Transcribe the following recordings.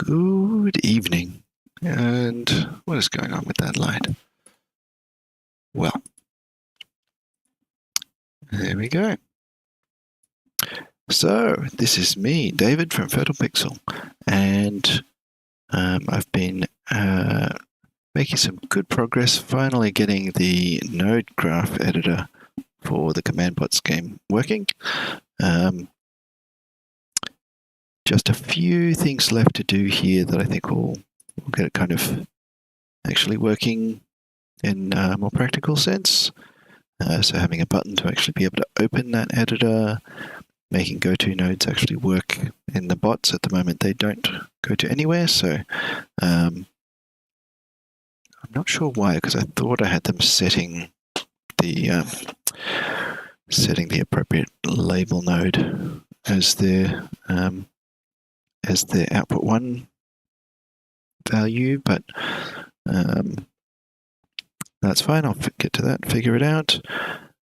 Good evening. And what is going on with that light? Well, there we go. So, this is me, David from Fertile Pixel, and I've been making some good progress finally getting the node graph editor for the CommandBots game working. Just a few things left to do here that I think will get it kind of actually working in a more practical sense. So having a button to actually be able to open that editor, making go-to nodes actually work in the bots. At the moment, they don't go to anywhere, so I'm not sure why, because I thought I had them setting the appropriate label node as their output one value, but that's fine. I'll get to that, figure it out.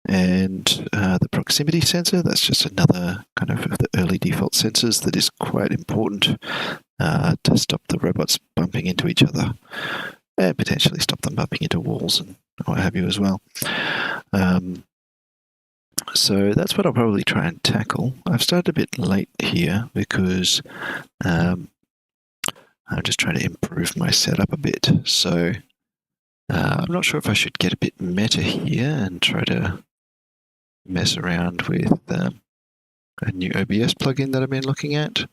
And the proximity sensor, that's just another kind of the early default sensors that is quite important to stop the robots bumping into each other and potentially stop them bumping into walls and what have you as well. So that's what I'll probably try and tackle. I've started a bit late here because I'm just trying to improve my setup a bit. So I'm not sure if I should get a bit meta here and try to mess around with a new OBS plugin that I've been looking at,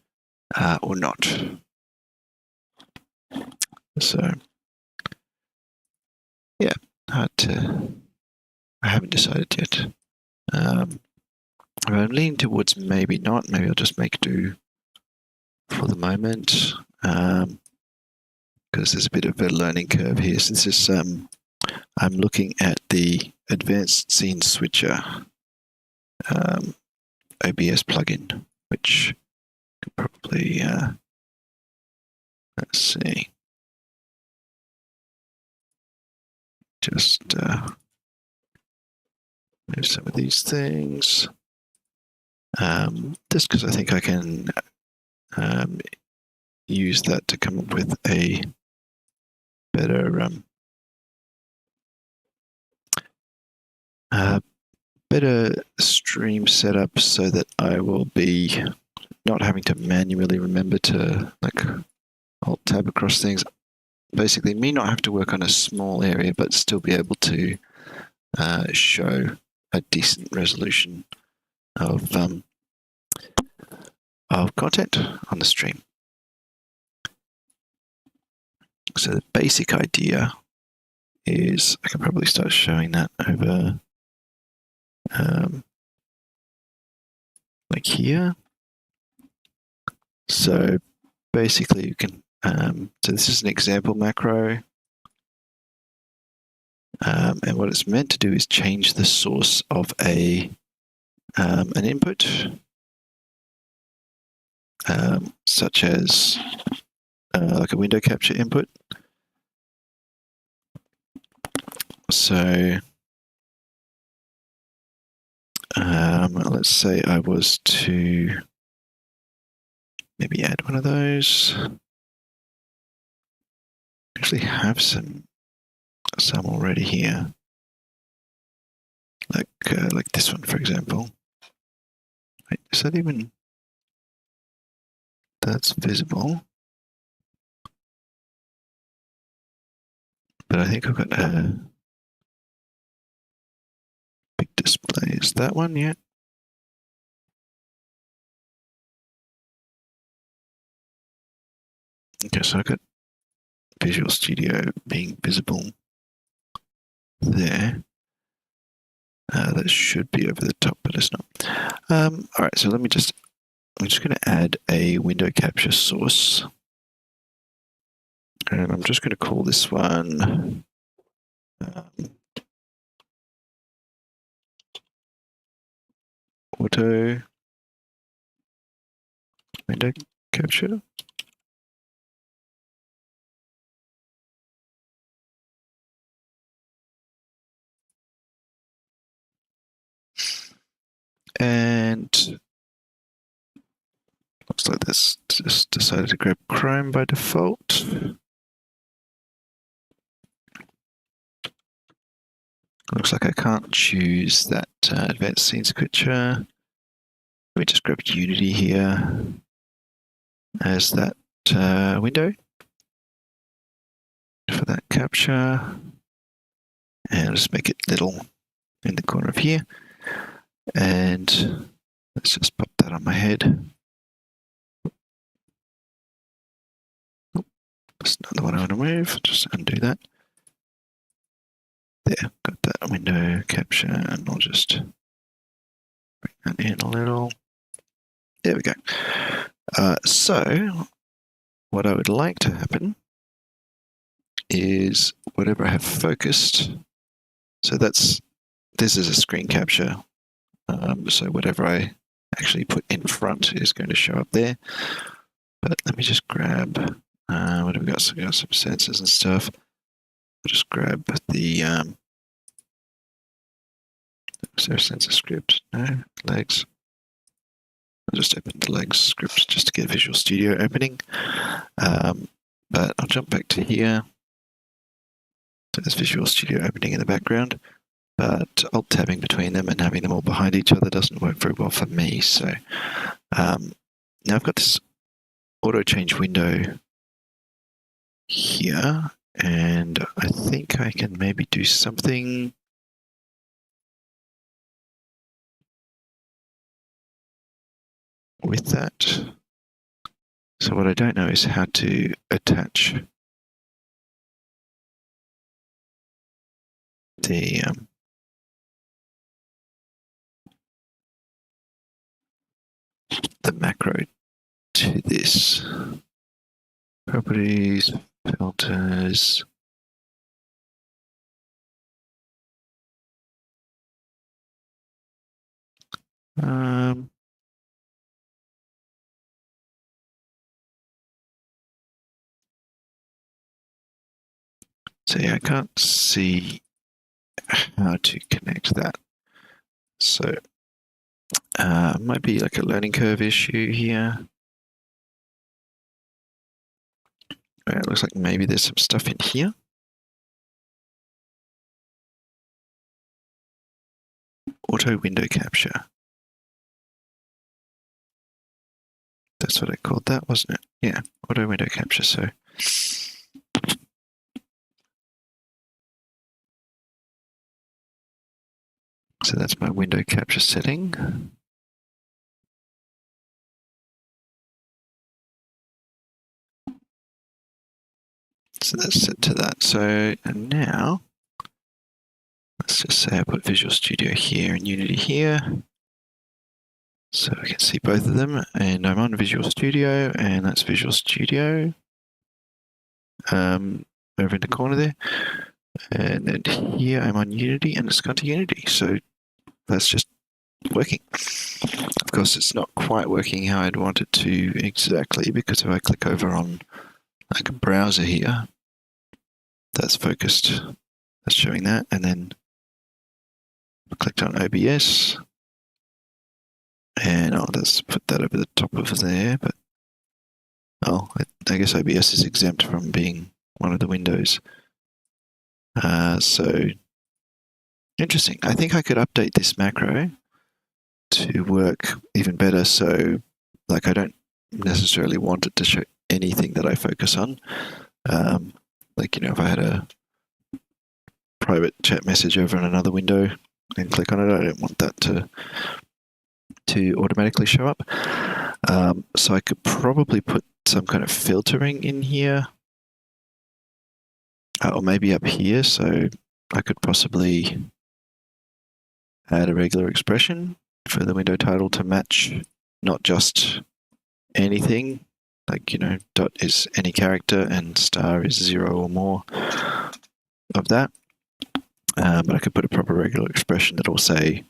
or not. So, yeah, I haven't decided yet. I'm leaning towards maybe not. Maybe I'll just make do for the moment, because there's a bit of a learning curve here. Since this, I'm looking at the Advanced Scene Switcher OBS plugin, which could probably, let's see, just move some of these things, just because I think I can use that to come up with a better stream setup so that I will be not having to manually remember to alt tab across things. Basically, me not have to work on a small area, but still be able to show a decent resolution of content on the stream. So the basic idea is I can probably start showing that over like here. So basically you can, so this is an example macro. And what it's meant to do is change the source of an input, such as like a window capture input. So let's say I was to maybe add one of those. I actually have some already here, like this one, for example. Wait, is that even? That's visible, but I think I've got a big display. Is that one yet? Okay, so I've got Visual Studio being visible there. That should be over the top, but it's not. All right, so I'm just going to add a window capture source. And I'm just going to call this one auto window capture. And looks like that's just decided to grab Chrome by default. Looks like I can't choose that advanced scene switcher. Let me just grab Unity here as that window for that capture. And I'll just make it little in the corner of here. And let's just pop that on my head. Oh, that's not the one I want to move. Just undo that. There, got that window capture, and I'll just bring that in a little. There we go. So, what I would like to happen is whatever I have focused. So this is a screen capture. So whatever I actually put in front is going to show up there. But let me just grab, what have we got? So we got some sensors and stuff. I'll just grab the, is there a sensor script? No, legs. I'll just open the legs script just to get Visual Studio opening. But I'll jump back to here. So there's Visual Studio opening in the background. But alt-tabbing between them and having them all behind each other doesn't work very well for me. So now I've got this auto-change window here, and I think I can maybe do something with that. So what I don't know is how to attach the macro to this. Properties, filters. So yeah, I can't see how to connect that. So might be like a learning curve issue here. It looks like maybe there's some stuff in here. Auto window capture. That's what I called that, wasn't it? Yeah, auto window capture. So that's my window capture setting. So that's set to that. So and now, let's just say I put Visual Studio here and Unity here. So I can see both of them, and I'm on Visual Studio, and that's Visual Studio over in the corner there. And then here I'm on Unity, and it's gone to Unity. So that's just working. Of course, it's not quite working how I'd want it to exactly, because if I click over on like a browser here, that's focused, that's showing that, and then I clicked on OBS, and I'll just put that over the top of there, but I guess OBS is exempt from being one of the windows. So interesting. I think I could update this macro to work even better. So like I don't necessarily want it to show anything that I focus on. Like, if I had a private chat message over in another window and click on it, I don't want that to automatically show up. So I could probably put some kind of filtering in here, or maybe up here. So I could possibly add a regular expression for the window title to match not just anything, like, dot is any character and star is 0 or more of that. But I could put a proper regular expression that will say,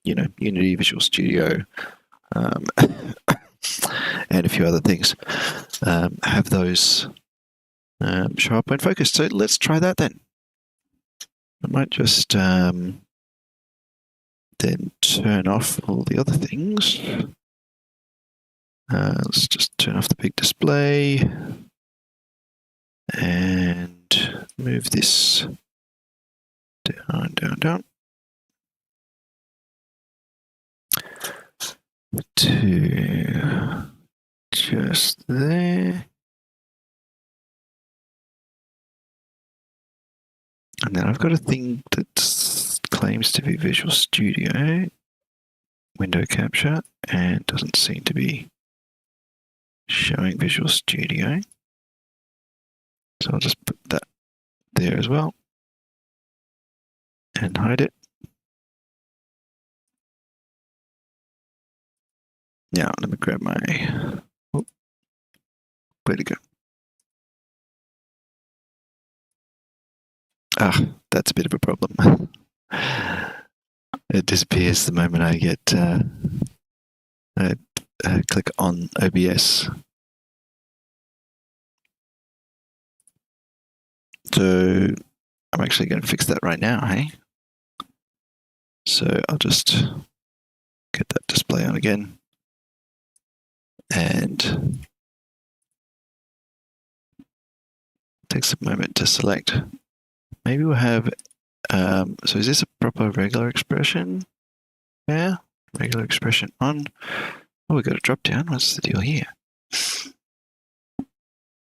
Unity, Visual Studio, and a few other things, have those show up when focused. So let's try that then. I might just then turn off all the other things. Let's just turn off the big display and move this down, down, down to just there. And then I've got a thing that claims to be Visual Studio window capture and doesn't seem to be showing Visual Studio. So I'll just put that there as well and hide it. Now let me grab my, where'd it go? Ah, that's a bit of a problem. It disappears the moment I get click on OBS. So I'm actually going to fix that right now, hey? So I'll just get that display on again. And it takes a moment to select. Maybe we'll have, so is this a proper regular expression? Yeah, regular expression on. Oh, we got a drop down. What's the deal here?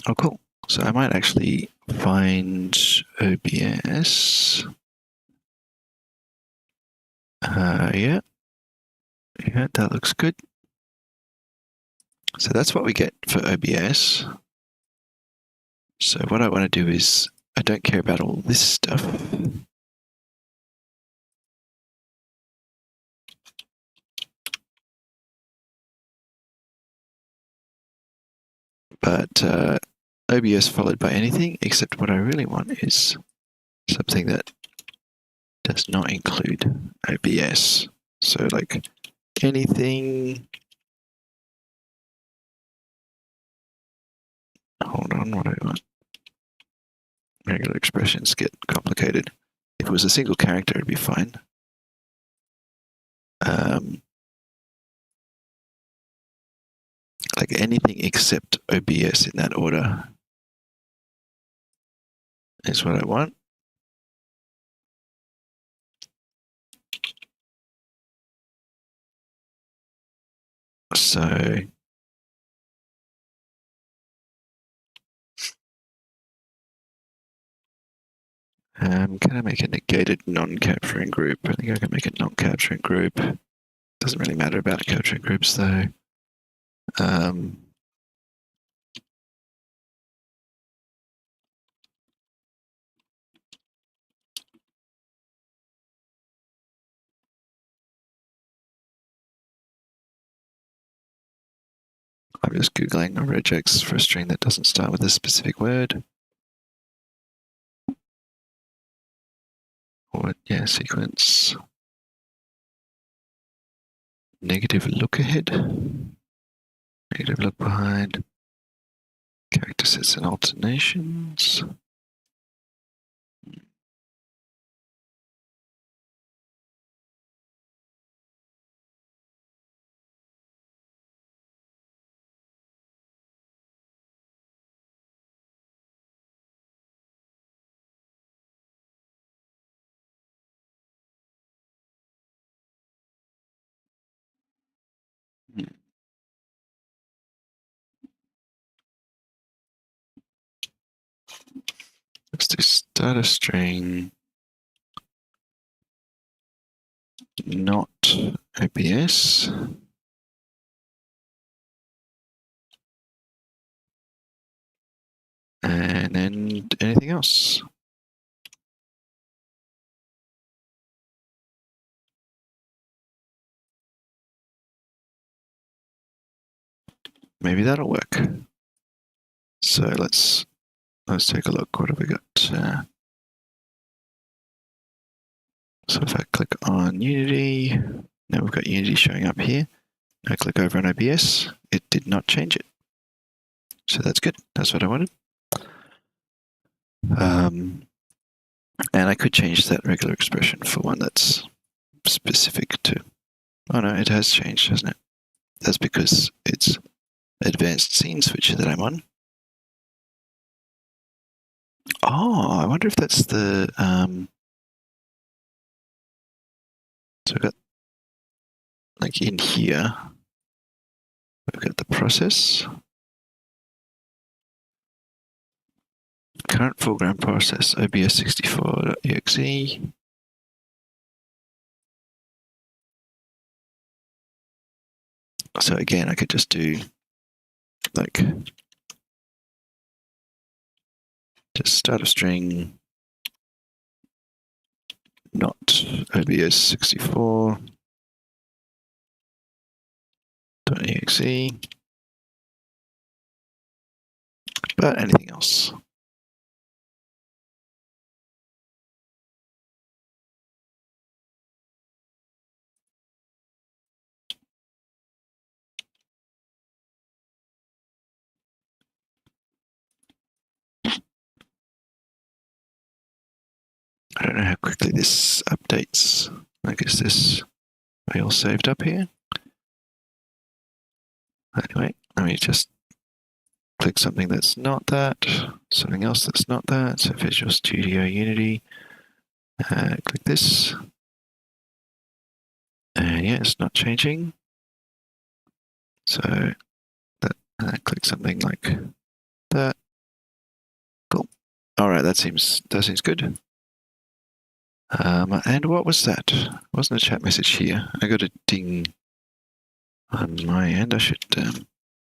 Oh, cool. So I might actually find OBS. Yeah, that looks good. So that's what we get for OBS. So what I want to do is, I don't care about all this stuff. But OBS followed by anything, except what I really want is something that does not include OBS. So like anything. Hold on, what do I want? Regular expressions get complicated. If it was a single character, it'd be fine. Like anything except OBS in that order is what I want. So can I make a negated non-capturing group? I think I can make a non-capturing group. Doesn't really matter about capturing groups though. I'm just Googling a regex for a string that doesn't start with a specific word. Or, yeah, sequence. Negative look ahead. Negative look behind. Character sets and alternations. Let's do start a string, not OBS. And then anything else. Maybe that'll work. So let's take a look. What have we got? So if I click on Unity, now we've got Unity showing up here. I click over on OBS, it did not change it. So that's good. That's what I wanted. And I could change that regular expression for one that's specific to. Oh no, it has changed, hasn't it? That's because it's advanced scene switcher that I'm on. Oh, I wonder if that's the so I've got like in here we've got the process, current foreground process, obs64.exe. So again, I could just do like just start a string, not obs64.exe, but anything else. I don't know how quickly this updates. I guess this are all saved up here. Anyway, let me just click something that's not that, something else that's not that. So Visual Studio Unity, click this. And yeah, it's not changing. So that click something like that. Cool. All right, that seems good. And what was that? Wasn't a chat message here. I got a ding on my end. I should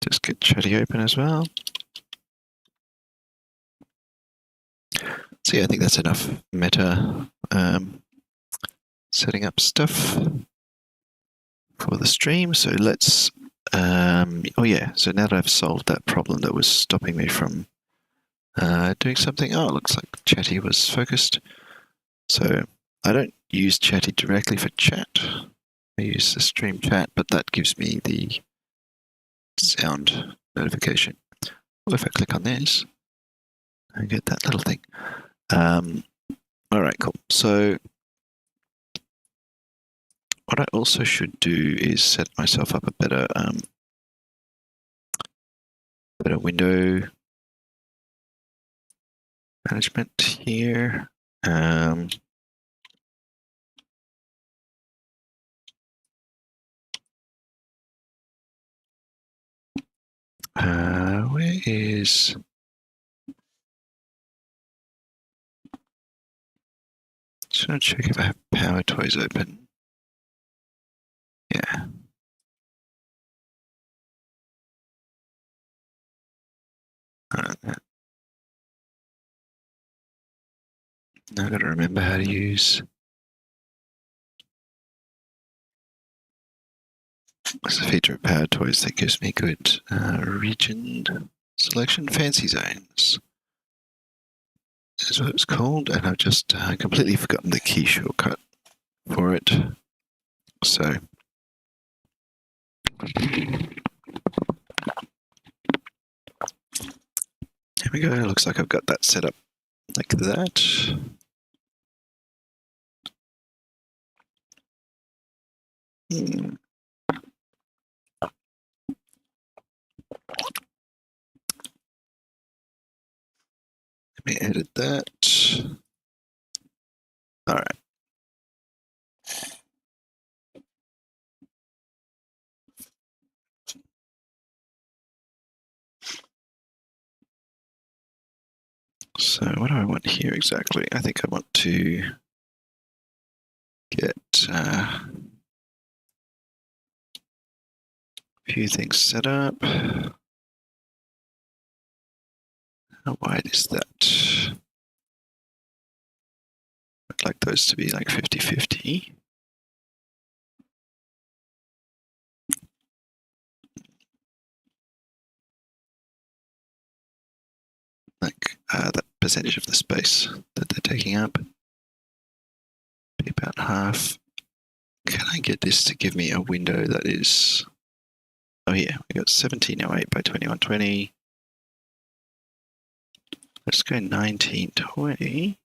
just get Chatty open as well. So yeah, I think that's enough meta setting up stuff for the stream. So let's, oh yeah, so now that I've solved that problem that was stopping me from doing something, oh, it looks like Chatty was focused. So I don't use Chatty directly for chat. I use the stream chat, but that gives me the sound notification. Well, if I click on this, I get that little thing. All right, cool. So what I also should do is set myself up a better window management here. Where is... Just want to check if I have PowerToys open. Yeah. Now I've got to remember how to use... There's a feature of PowerToys that gives me good region selection, fancy zones is what it's called, and I've just completely forgotten the key shortcut for it. So here we go. Looks like I've got that set up like that. Let me edit that. All right. So what do I want here exactly? I think I want to get a few things set up. How wide is that? I'd like those to be like 50-50. Like that percentage of the space that they're taking up. Be about half. Can I get this to give me a window that is... Oh yeah, we got 1708 by 2120. Let's go 1920.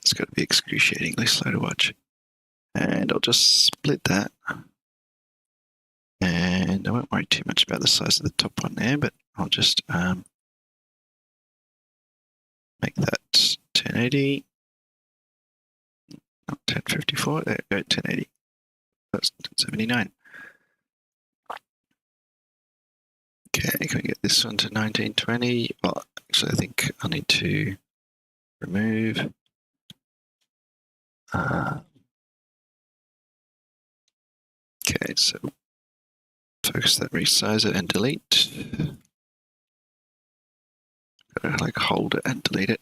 It's got to be excruciatingly slow to watch. And I'll just split that. And I won't worry too much about the size of the top one there, but I'll just make that 1080. Not 1054, there we go, 1080. That's 1079. Okay, can we get this one to 1920? Well, actually, I think I need to remove. Okay, so focus that resizer and delete. Gotta like hold it and delete it.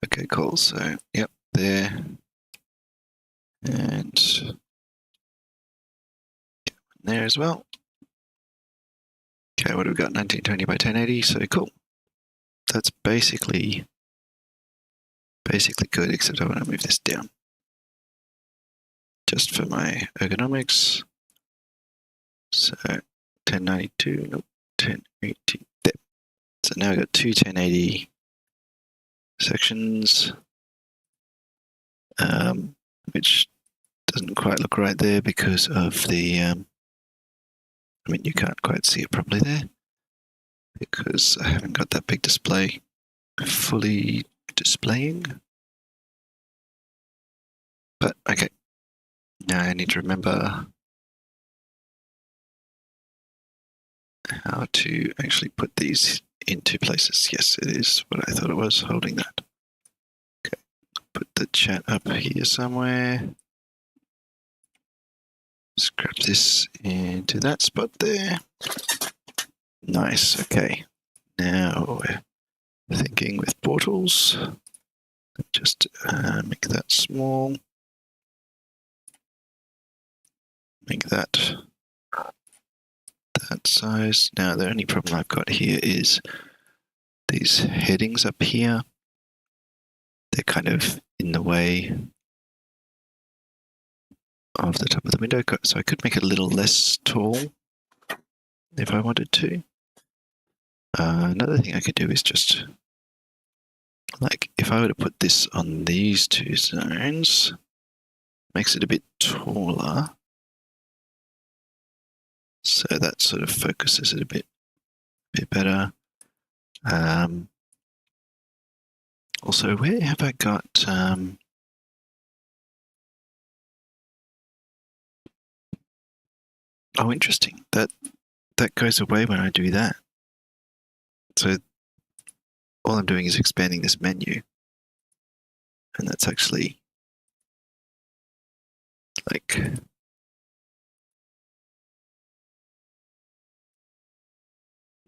Okay, cool. So, yep, there. And there as well. Okay, what have we got? 1920 by 1080. So cool. That's basically good, except I want to move this down. Just for my ergonomics. So 1092, nope, 1080. There. So now I've got two 1080 sections, which doesn't quite look right there because of the, I mean, you can't quite see it properly there because I haven't got that big display fully displaying. But okay, now I need to remember how to actually put these into places. Yes, it is what I thought it was, holding that. Okay, put the chat up here somewhere. Scrap this into that spot there. Nice, okay. Now we're thinking with portals. Just make that small. Make that size. Now the only problem I've got here is these headings up here. They're kind of in the way of the top of the window, so I could make it a little less tall if I wanted to. Another thing I could do is just, like, if I were to put this on these two zones, makes it a bit taller. So that sort of focuses it a bit better. Also, where have I got... oh, interesting. That goes away when I do that. So all I'm doing is expanding this menu. And that's actually like...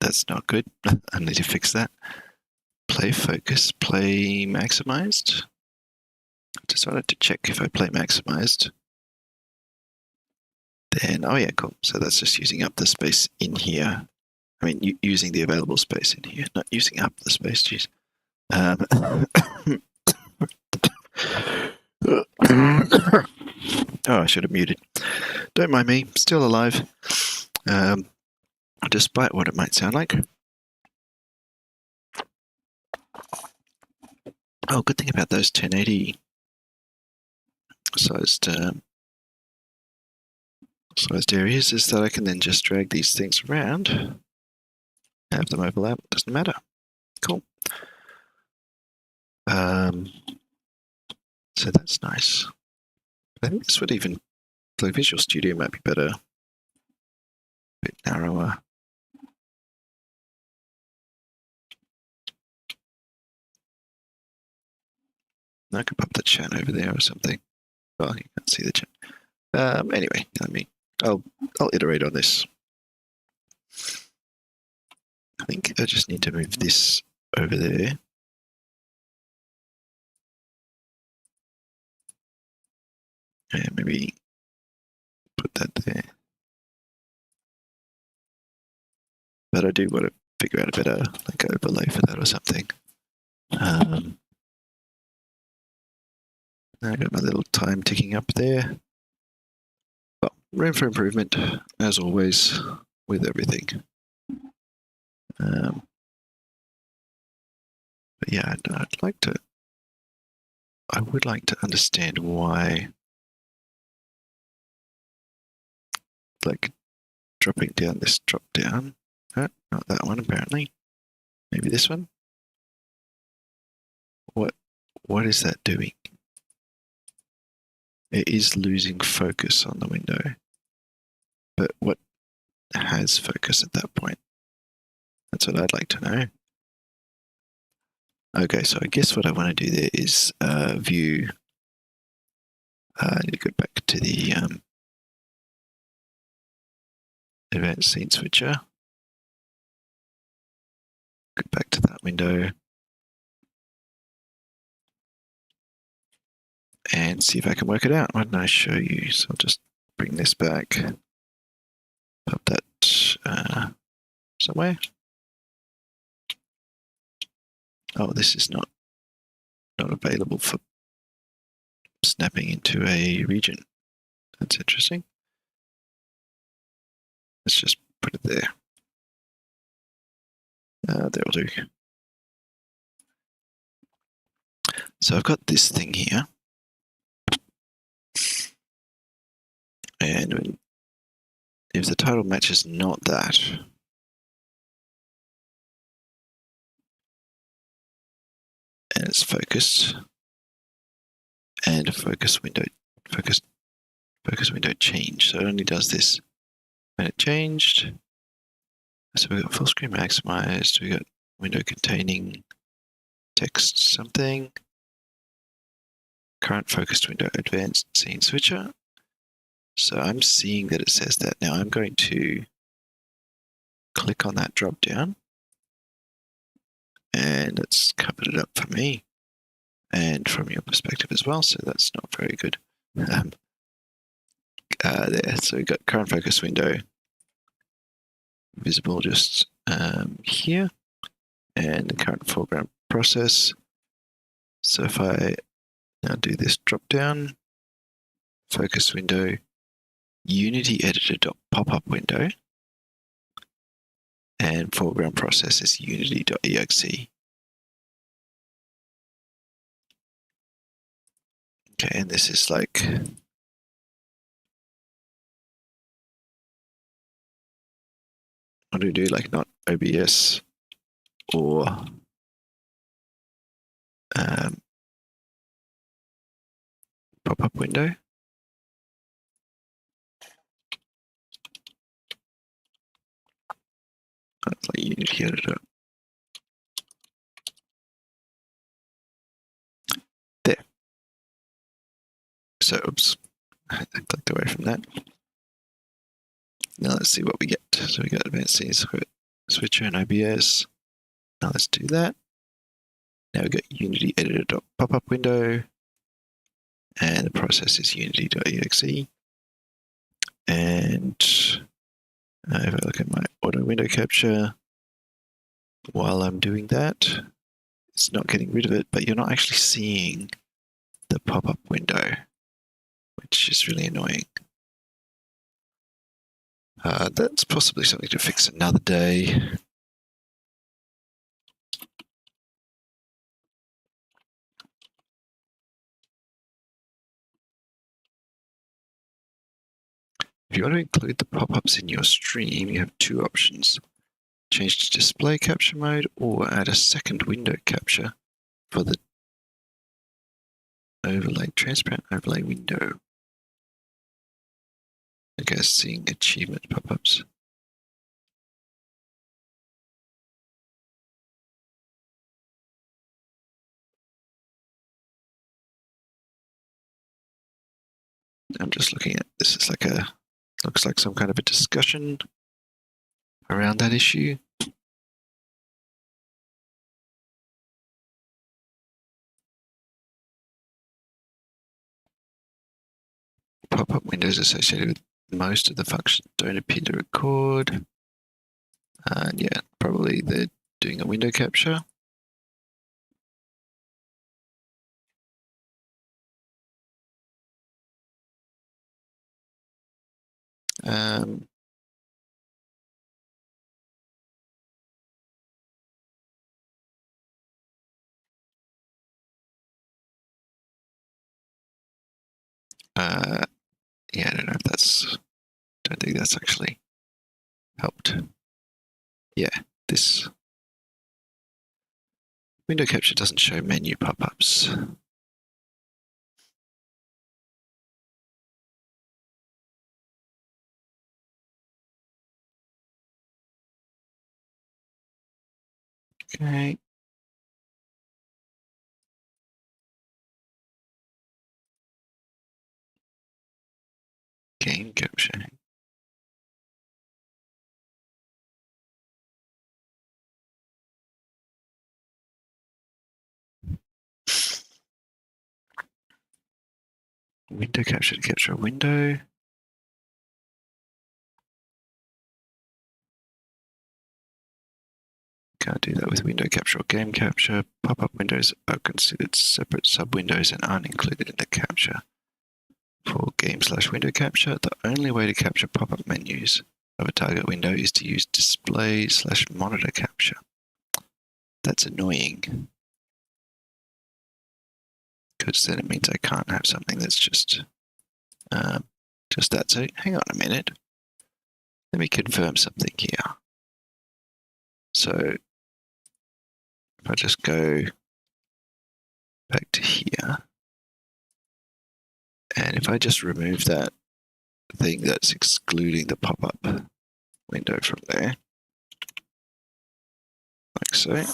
That's not good. I need to fix that. Play focus, play maximized. Just wanted to check if I play maximized. Then, oh yeah, cool. So that's just using up the space in here. I mean, using the available space in here, not using up the space, geez. Oh, I should have muted. Don't mind me, still alive. Despite what it might sound like. Oh, good thing about those 1080 sized areas is that I can then just drag these things around, have them overlap, doesn't matter. Cool. So that's nice. I think this would even, like Visual Studio might be better, a bit narrower. I could pop the chat over there or something. Well, you can't see the chat. Anyway, I'll iterate on this. I think I just need to move this over there. And maybe put that there. But I do want to figure out a better like overlay for that or something. I got my little time ticking up there. Well, room for improvement, as always, with everything. But yeah, I'd like to I would like to understand why, like, dropping down this drop down. Not that one, apparently. Maybe this one. What is that doing? It is losing focus on the window. But what has focus at that point? That's what I'd like to know. Okay, so I guess what I want to do there is view. I need to go back to the advanced scene switcher. Go back to that window and see if I can work it out. Why don't I show you? So I'll just bring this back, pop that somewhere. Oh, this is not available for snapping into a region. That's interesting. Let's just put it there. That'll do. So I've got this thing here. And if the title match is not that, and it's focused, and a focus window change. So it only does this when it changed. So we've got full screen maximized, we got window containing text something, current focused window advanced scene switcher. So I'm seeing that it says that. Now I'm going to click on that drop down and it's covered it up for me and from your perspective as well. So that's not very good. There, so we've got current focus window visible just here and the current foreground process. So if I now do this drop down, focus window, Unity editor.popup window, and foreground process is unity.exe. Okay, and this is like what do we do? Like not OBS or pop-up window. That's like Unity editor. There. So, oops, I clicked away from that. Now let's see what we get. So we got advanced scene switcher and OBS. Now let's do that. Now we got Unity editor.popup window, and the process is unity.exe. And if I look at my auto window capture, while I'm doing that, it's not getting rid of it, but you're not actually seeing the pop-up window, which is really annoying. That's possibly something to fix another day. If you want to include the pop-ups in your stream, you have two options. Change to display capture mode or add a second window capture for the transparent overlay window. I guess seeing achievement pop-ups. I'm just looking at this. It's like looks like some kind of a discussion around that issue. Pop-up windows associated with most of the functions don't appear to record. And yeah, probably they're doing a window capture. Yeah, I don't know if that's. Don't think that's actually helped. Yeah, this window capture doesn't show menu pop-ups. Okay. Game capture. Window capture to capture a window. Can't do that with window capture or game capture. Pop-up windows are considered separate sub-windows and aren't included in the capture. For game/window capture, the only way to capture pop-up menus of a target window is to use display/monitor capture. That's annoying. Because then it means I can't have something that's just that. So hang on a minute. Let me confirm something here. So if I just go back to here, and if I just remove that thing that's excluding the pop-up window from there, like so.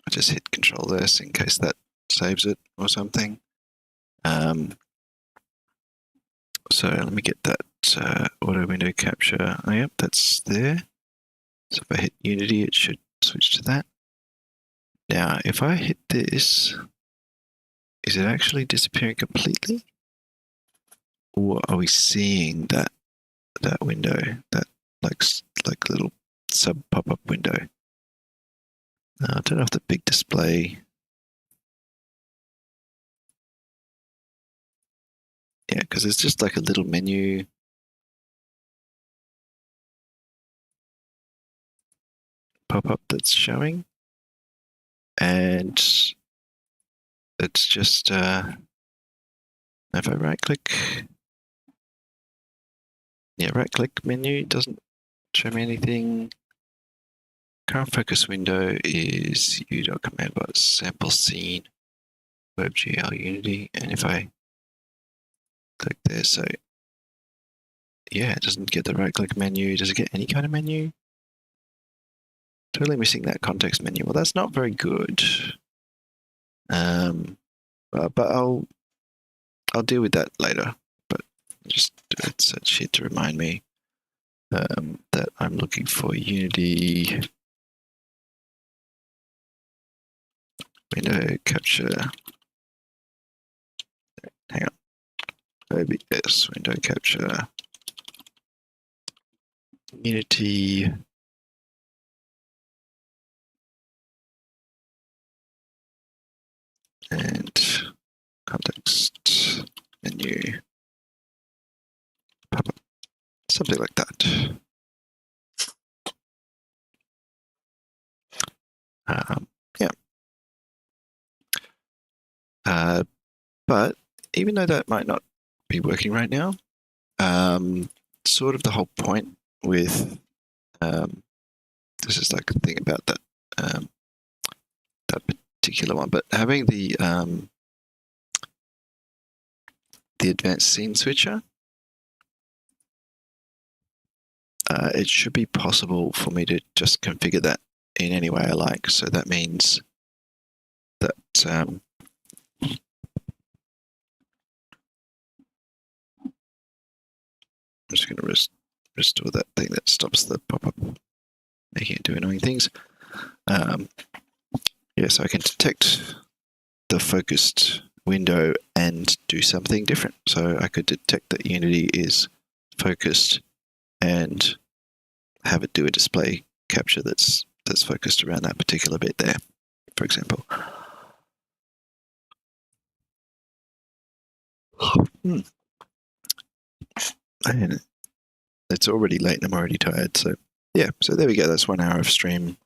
I just hit Control S in case that saves it or something. So let me get that auto window capture. Oh, yep, that's there. So if I hit Unity, it should switch to that. Now, if I hit this, is it actually disappearing completely? Or are we seeing that window, that like little sub pop-up window? I don't know if the big display. Yeah, because it's just like a little menu. Pop-up that's showing. And it's just, if I right-click, yeah, right-click menu doesn't show me anything. Current focus window is u.command-bar sample scene, WebGL Unity, and if I click there, so yeah, it doesn't get the right-click menu. Does it get any kind of menu? Totally missing that context menu. Well, that's not very good. But I'll deal with that later. But just do it search here to remind me that I'm looking for Unity window capture. Hang on. OBS window capture. Unity and context menu pop-up, something like that. Yeah. But even though that might not be working right now, sort of the whole point with this is like the thing about that that particular one, but having the advanced scene switcher, it should be possible for me to just configure that in any way I like. So that means that I'm just going to restore that thing that stops the pop-up, making it do annoying things. Yeah, so I can detect the focused window and do something different. So I could detect that Unity is focused and have it do a display capture that's focused around that particular bit there, for example. And it's already late and I'm already tired. So yeah, so there we go. That's 1 hour of stream.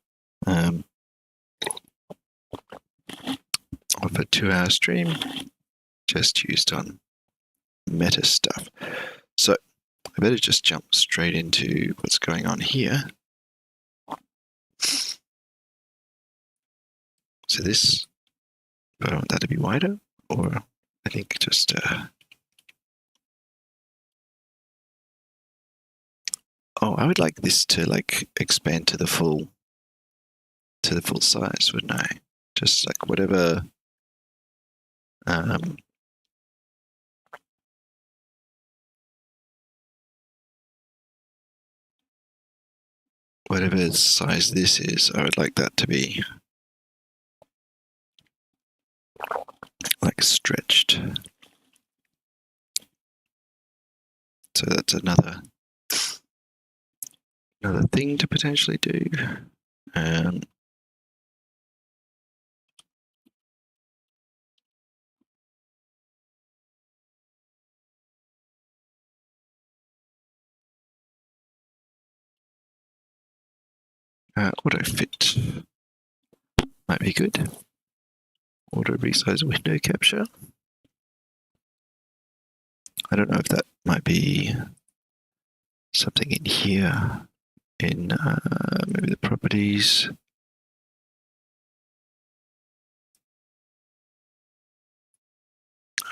of a 2-hour stream just used on meta stuff. So I better just jump straight into what's going on here. So this, but I want that to be wider, or I think just I would like this to like expand to the full size, wouldn't I? Just like whatever whatever size this is, I would like that to be like stretched. So that's another thing to potentially do. Auto fit might be good. Auto resize window capture. I don't know if that might be something in here in maybe the properties.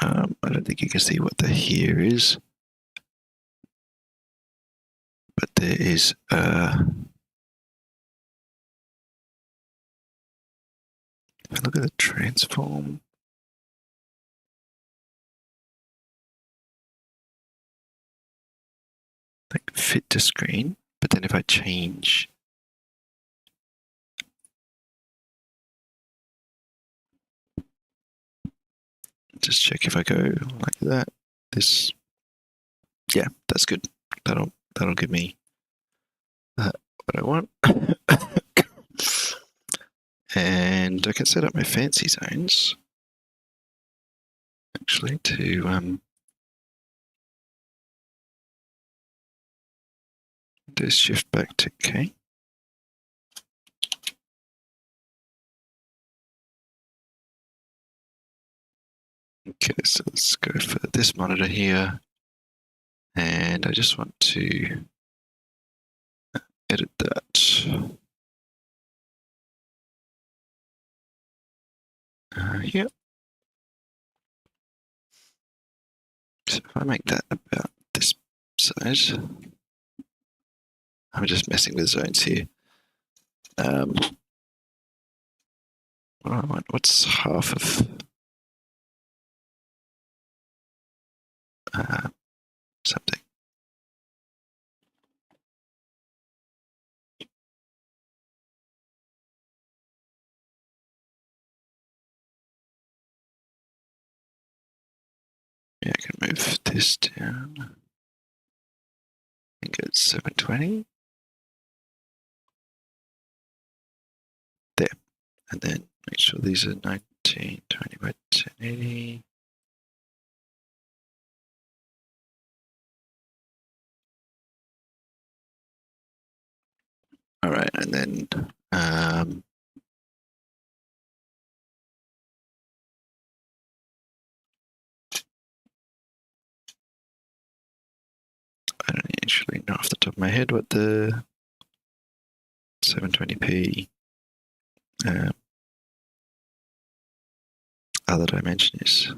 I don't think you can see what the here is, but there is if I look at the transform, like fit to screen, but then if I change just check if I go like that, this, yeah, that's good. That'll give me what I want. And I can set up my fancy zones actually to just shift back to K. Okay, so let's go for this monitor here. And I just want to edit that here. So if I make that about this size, I'm just messing with zones here. What do I want? What's half of something? Yeah, I can move this down. I think it's 720. There. And then make sure these are 1920 by 1080. All right, and then I don't actually know off the top of my head what the 720p other dimension is.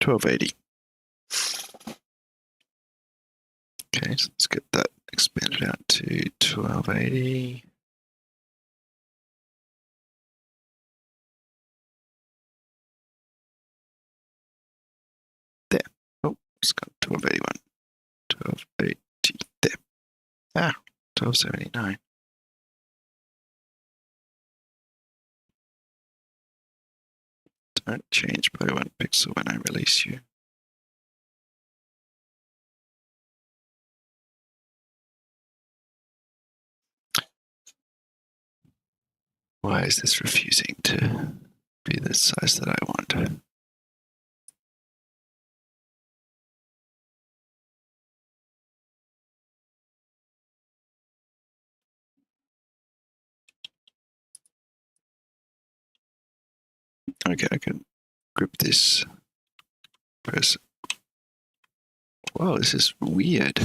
$1280. Okay, so let's get that expanded out to 1280. There. Oh, it's got 1281. 1280. There. 1279. Don't change by 1 pixel when I release you. Why is this refusing to be the size that I want? Okay, I can grip this. Press. Wow, this is weird.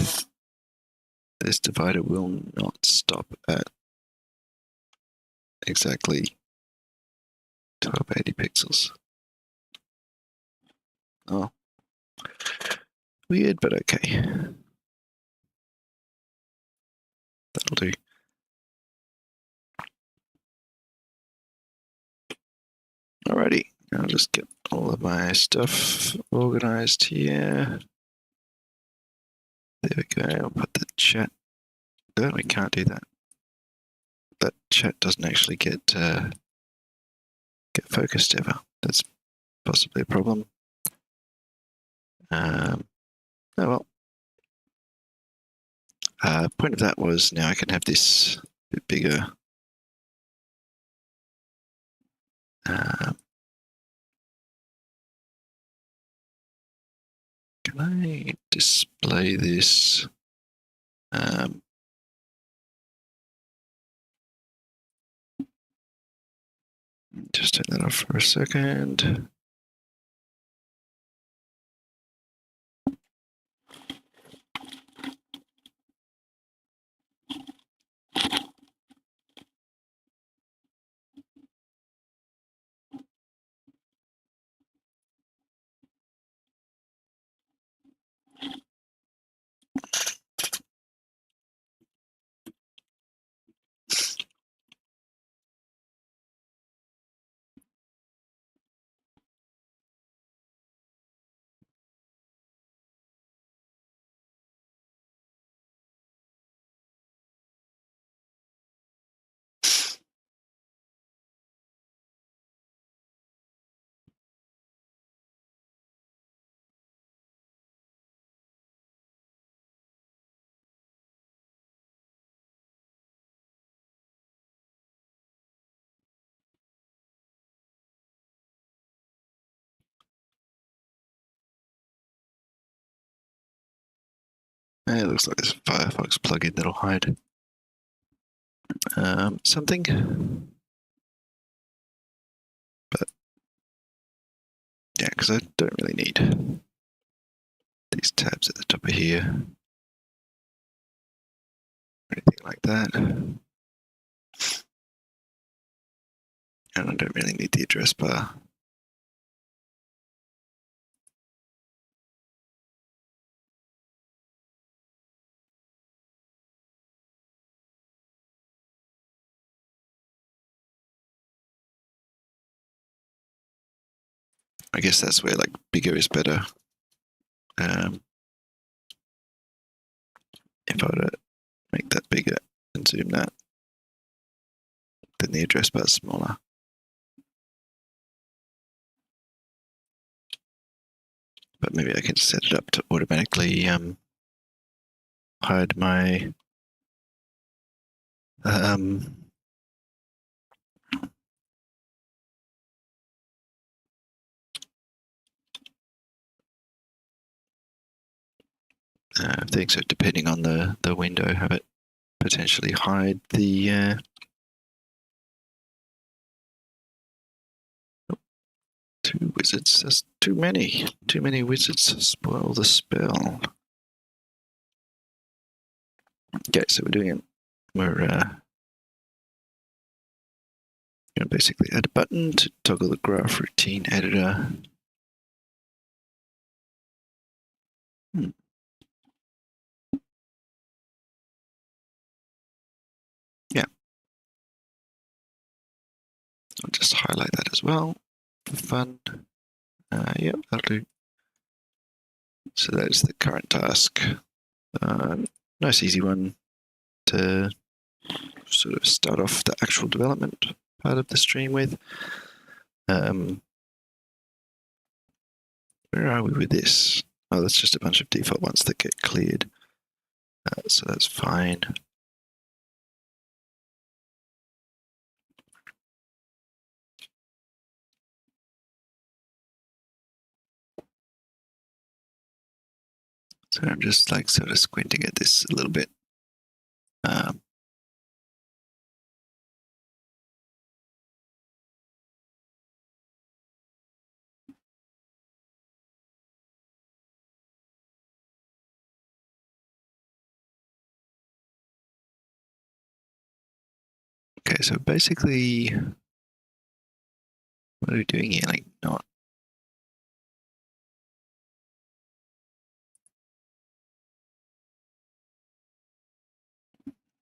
This divider will not stop at exactly 1280 pixels. Oh, weird, but okay. That'll do. Alrighty, I'll just get all of my stuff organized here. There we go. I'll put the chat. No, we can't do that. That chat doesn't actually get focused ever. That's possibly a problem. Oh well. Point of that was now I can have this a bit bigger. Can I display this? Just turn that off for a second. It looks like there's a Firefox plugin that'll hide something. But yeah, because I don't really need these tabs at the top of here or anything like that. And I don't really need the address bar. I guess that's where like bigger is better. If I were to make that bigger and zoom that, then the address bar is smaller. But maybe I can set it up to automatically hide my thing. So depending on the window, have it potentially hide the two wizards. That's too many. Too many wizards spoil the spell. Okay, so we're doing it. We're going to basically add a button to toggle the graph routine editor. Yeah. I'll just highlight that as well for fun. Yeah, that'll do. So that is the current task. Nice easy one to sort of start off the actual development part of the stream with. Where are we with this? Oh, that's just a bunch of default ones that get cleared. So that's fine. So I'm just like sort of squinting at this a little bit. Okay, so basically, what are we doing here? Like, not.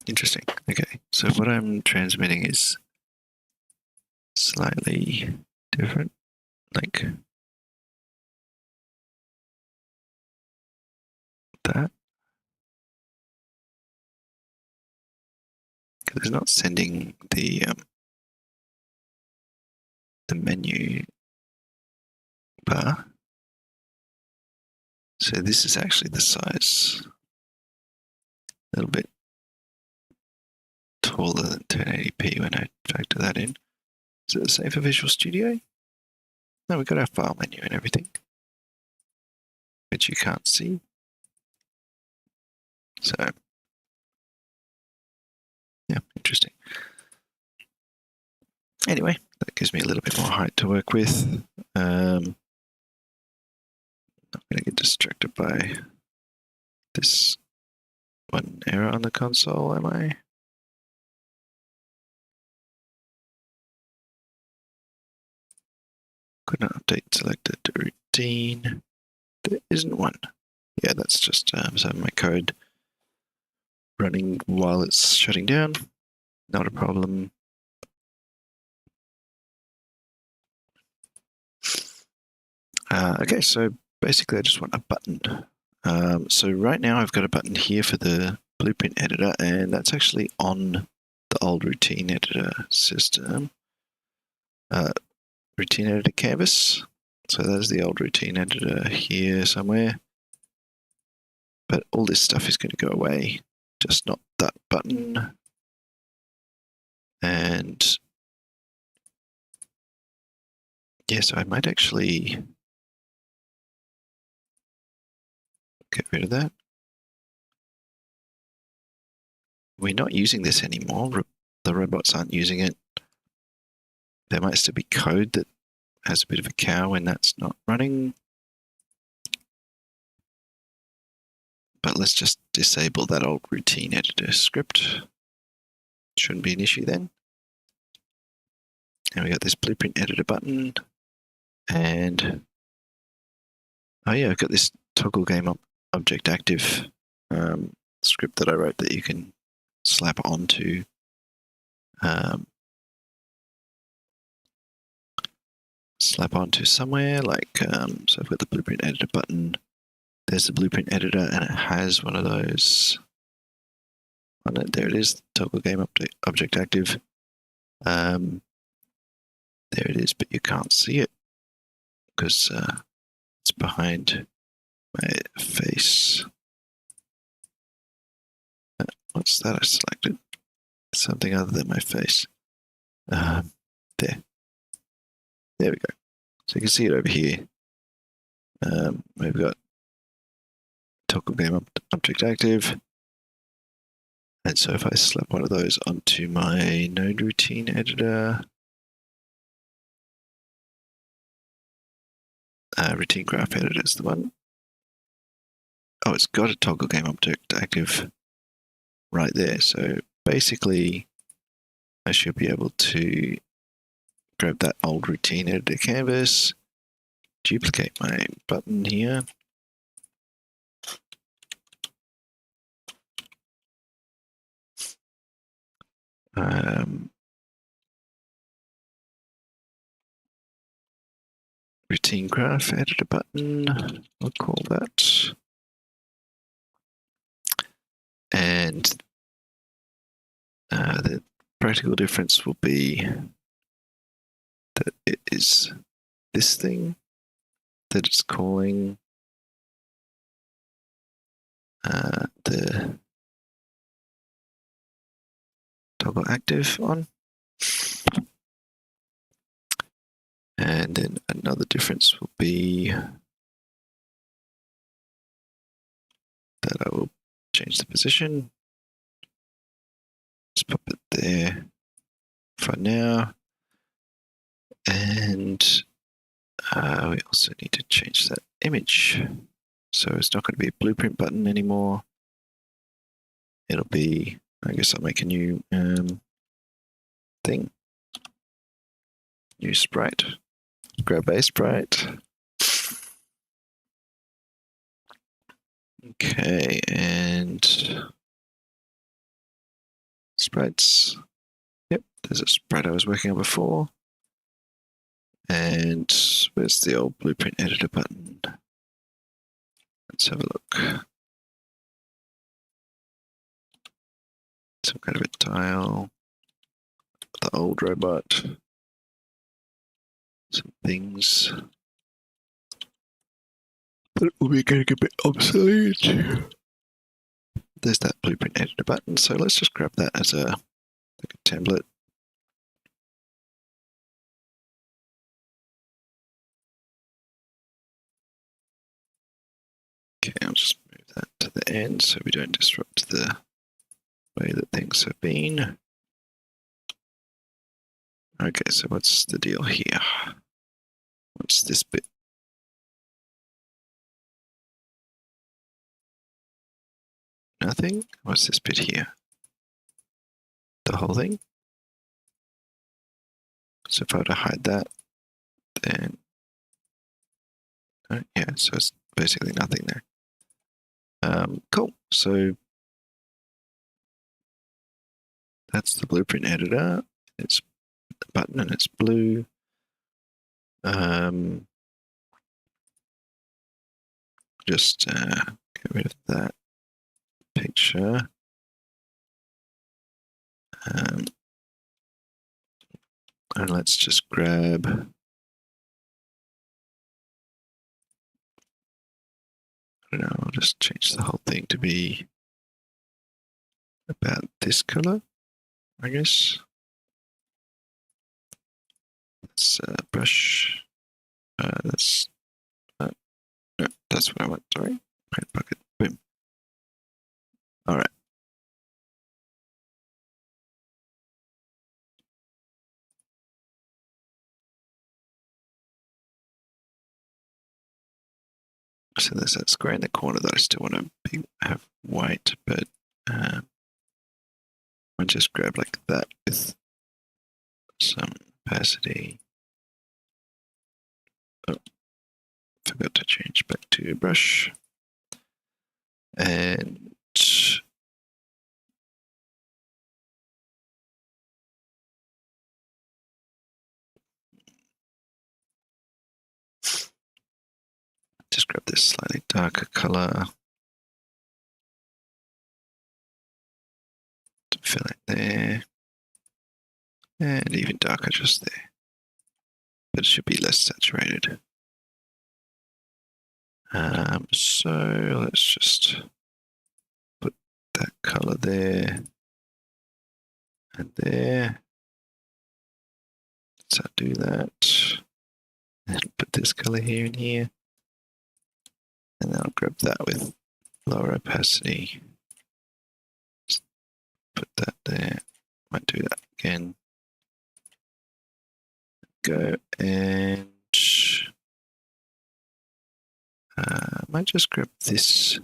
Interesting. Okay, so what I'm transmitting is slightly different. Like that. Because it's not sending the menu bar. So this is actually the size. A little bit taller than 1080p when I factor that in. Is it the same for Visual Studio? No, we've got our file menu and everything, which you can't see. So, yeah, interesting. Anyway, that gives me a little bit more height to work with. I'm not going to get distracted by this one error on the console, am I? Could not update selected routine. There isn't one. Yeah, that's just some of my code running while it's shutting down. Not a problem. Okay, so basically I just want a button. So right now I've got a button here for the blueprint editor, and that's actually on the old routine editor system. Routine editor canvas. So there's the old routine editor here somewhere. But all this stuff is going to go away, just not that button. And yeah, so I might actually get rid of that. We're not using this anymore. The robots aren't using it. There might still be code that has a bit of a cow when that's not running. But let's just disable that old routine editor script. Shouldn't be an issue then. And we got this blueprint editor button. And oh yeah, I've got this toggle game object active script that I wrote that you can slap onto somewhere. Like so I've got the blueprint editor button. There's the blueprint editor, and it has one of those. On it, there it is. Toggle game object active. There it is, but you can't see it because it's behind my face. What's that I selected? Something other than my face. There. There we go. So you can see it over here. We've got toggle game object active. And so if I slap one of those onto my node routine editor, routine graph editor is the one. Oh, it's got a toggle game object active right there. So basically, I should be able to grab that old routine editor canvas, duplicate my button here. Routine graph editor button, I'll call that. And the practical difference will be that it is this thing that it's calling the toggle active on. And then another difference will be that I will change the position. Just pop it there for now. And we also need to change that image. So it's not going to be a blueprint button anymore. It'll be, I guess I'll make a new thing. New sprite. Grab a sprite. Okay, and sprites. Yep, there's a sprite I was working on before. And where's the old blueprint editor button? Let's have a look. Some kind of a tile. The old robot. Some things. But it will be getting a bit obsolete. There's that blueprint editor button, so let's just grab that as a template. Okay, I'll just move that to the end so we don't disrupt the way that things have been. Okay, so what's the deal here? What's this bit? Nothing? What's this bit here? The whole thing? So if I were to hide that, then... yeah, so it's basically nothing there. Cool. So that's the blueprint editor. It's the button and it's blue. Just get rid of that picture. And let's just grab... I don't know, I'll just change the whole thing to be about this color, I guess. Let's brush. That's no, that's what I want. Sorry, paint bucket. Boom. All right. So there's that square in the corner that I still want to have white, but I just grab like that with some opacity. Oh, forgot to change back to brush. And just grab this slightly darker color. To fill it there. And even darker just there. But it should be less saturated. So let's just put that color there and there. Let's undo that. And put this color here and here. And then I'll grab that with lower opacity. Just put that there. Might do that again. Go and I might just grab this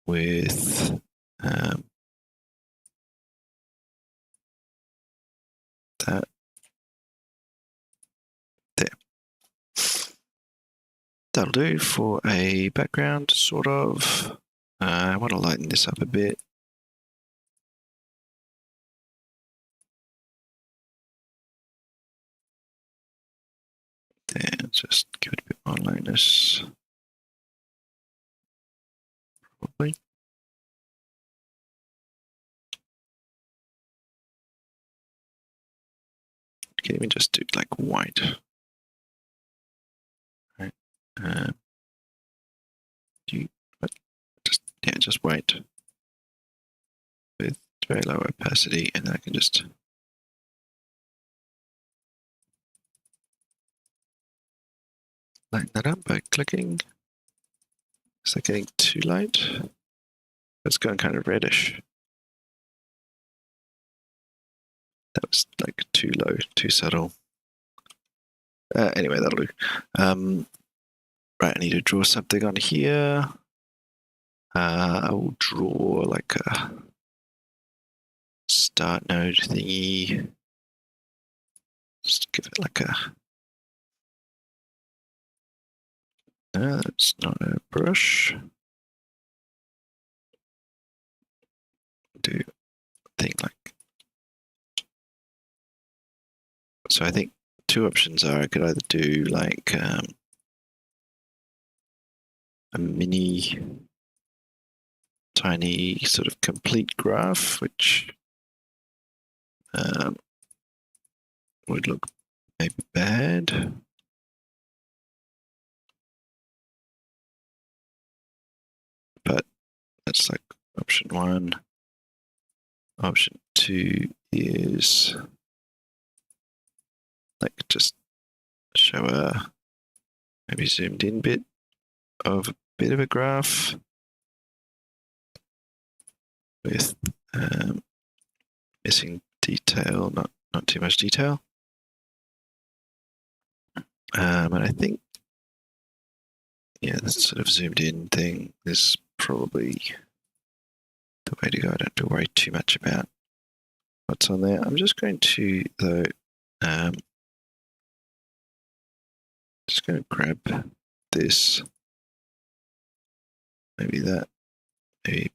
with that there. That'll do for a background, sort of. I want to lighten this up a bit. There, just give it a bit more lightness. Probably. Okay, let me just do like white. Right. Just white with very low opacity, and then I can just lighten that up by clicking. Is that getting too light? It's going kind of reddish. That was like too low, too subtle. Anyway, that'll do. Right, I need to draw something on here. I will draw like a start node thingy. Just give it like a... No, that's not a brush. Do a thing like... So I think two options are I could either do like a mini tiny sort of complete graph, which would look maybe bad. But that's like option one. Option two is like just show a maybe zoomed in bit of a graph with missing detail, not too much detail. And I think, yeah, this sort of zoomed in thing is probably the way to go. I don't have to worry too much about what's on there. I'm just going to, though, just going to grab this, maybe that, maybe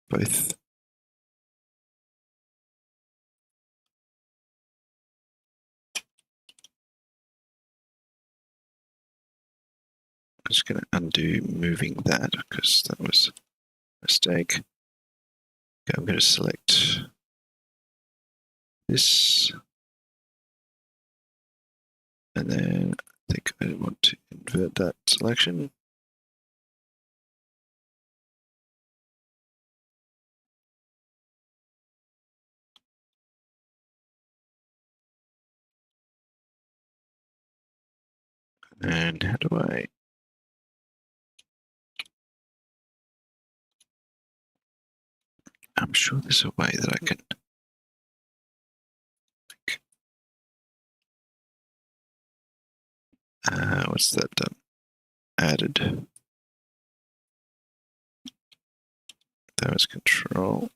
both. I'm just going to undo moving that because that was a mistake. Okay, I'm going to select this, and then I think I want to invert that selection. And how do I... I'm sure there's a way that I can... what's that done? Added. That was control.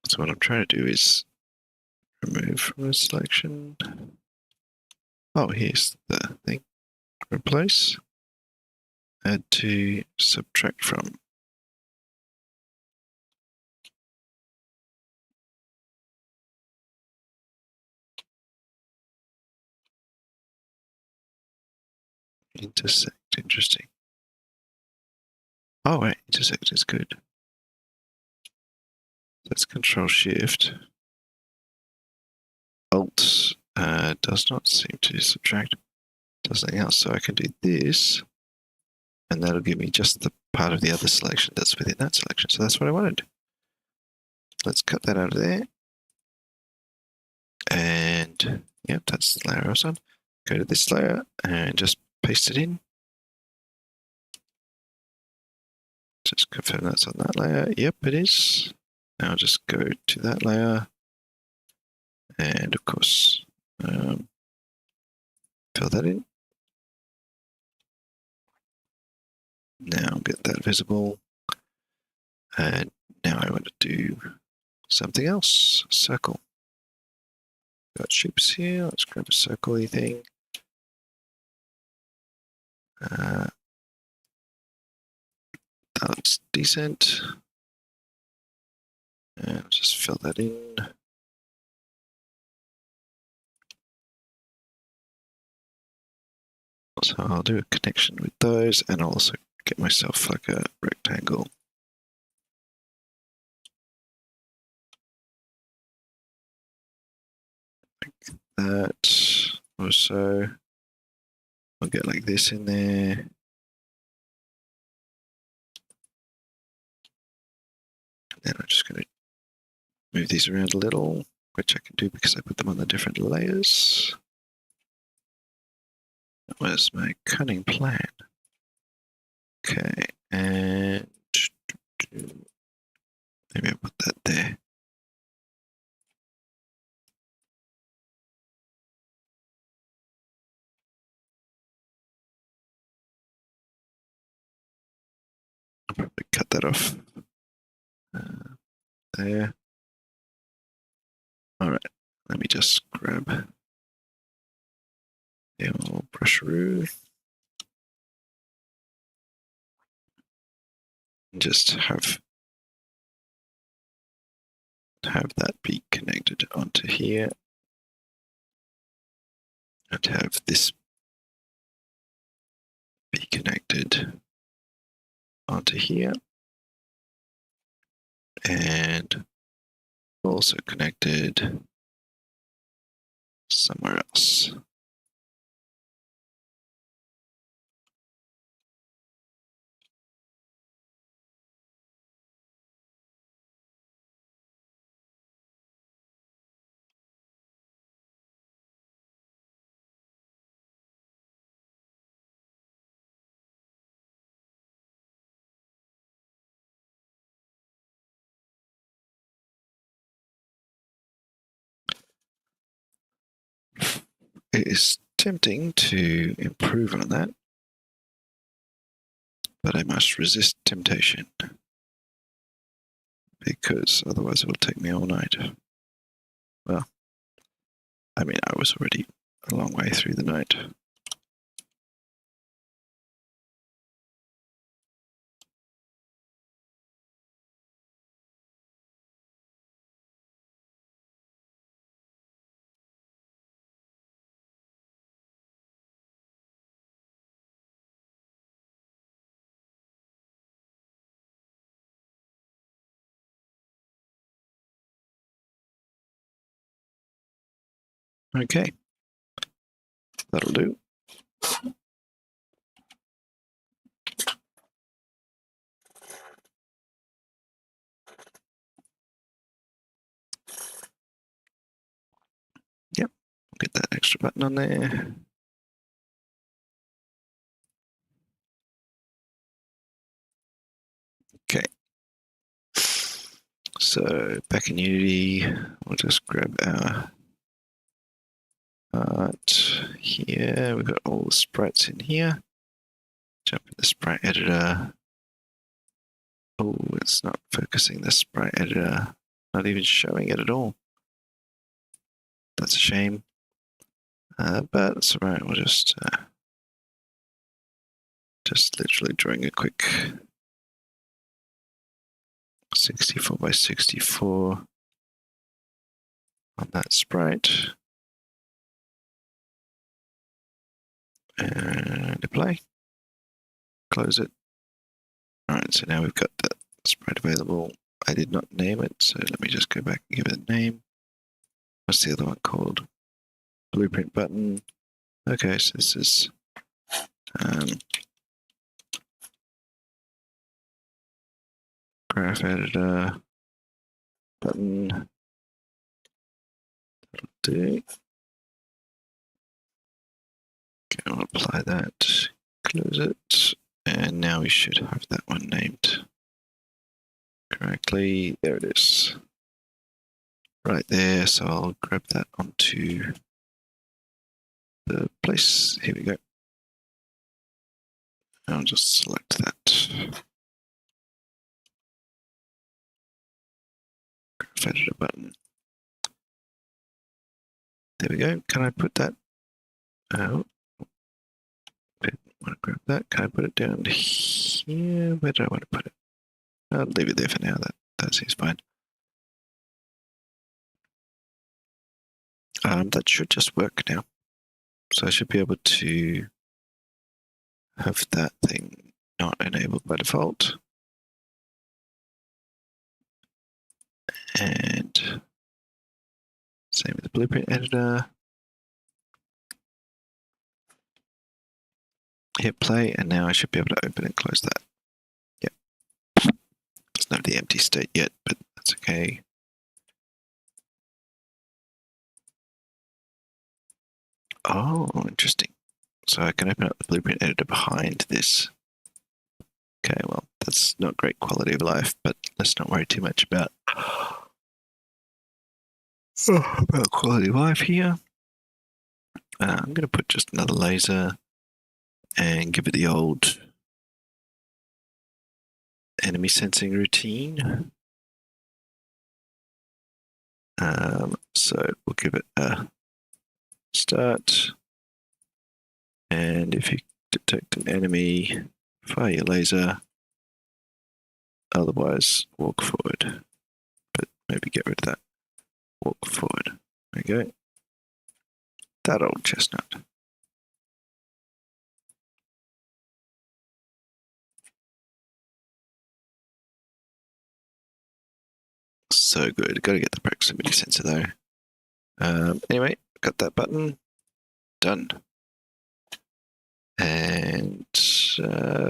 So what I'm trying to do is remove from a selection. Oh, here's the thing. Replace. Add to, subtract from. Intersect, interesting. Oh wait, intersect is good. That's Control Shift. Alt does not seem to subtract. Does something else. So I can do this, and that'll give me just the part of the other selection that's within that selection. So that's what I wanted. Let's cut that out of there. And yep, that's the layer I was on. Go to this layer and just paste it in. Just confirm that's on that layer. Yep, it is. Now I'll just go to that layer. And of course, fill that in. Now get that visible. And now I want to do something else. Circle. Got shapes here. Let's grab a circle-y thing. That looks decent. And I'll just fill that in. So I'll do a connection with those, and I'll also get myself like a rectangle. Like that. Also, I'll get like this in there. And then I'm just going to move these around a little, which I can do because I put them on the different layers. That was my cunning plan. Okay, and maybe I'll put that there. that off there. All right, let me just grab the old brusheroo and just have that be connected onto here, and have this be connected onto here, and also connected somewhere else. It is tempting to improve on that, but I must resist temptation, because otherwise it will take me all night. Well, I mean, I was already a long way through the night. Okay, that'll do. Yep, get that extra button on there. Okay. So back in Unity, we'll just grab our art here. We've got all the sprites in here. Jump in the sprite editor. Oh, it's not focusing the sprite editor. Not even showing it at all. That's a shame. But it's all right. We'll just literally drawing a quick 64 by 64 on that sprite. And apply. Close it. All right, so now we've got that sprite available. I did not name it, so let me just go back and give it a name. What's the other one called? Blueprint button. Okay, so this is graph editor button. That'll do. Okay, I'll apply that. Close it. And now we should have that one named correctly. There it is. Right there. So I'll grab that onto the place. Here we go. I'll just select that. Graph editor button. There we go. Can I put that out? I didn't want to grab that. Can I put it down here? Where do I want to put it? I'll leave it there for now. That seems fine. That should just work now. So I should be able to have that thing not enabled by default. And same with the blueprint editor. Hit play, and now I should be able to open and close that. Yep. Doesn't have the empty state yet, but that's okay. Oh, interesting. So I can open up the blueprint editor behind this. Okay, well, that's not great quality of life, but let's not worry too much about quality of life here. I'm going to put just another laser and give it the old enemy sensing routine. So we'll give it a start. And if you detect an enemy, fire your laser. Otherwise, walk forward. But maybe get rid of that. Walk forward. There we go. That old chestnut. So good. Got to get the proximity sensor though. Anyway, got that button. Done. And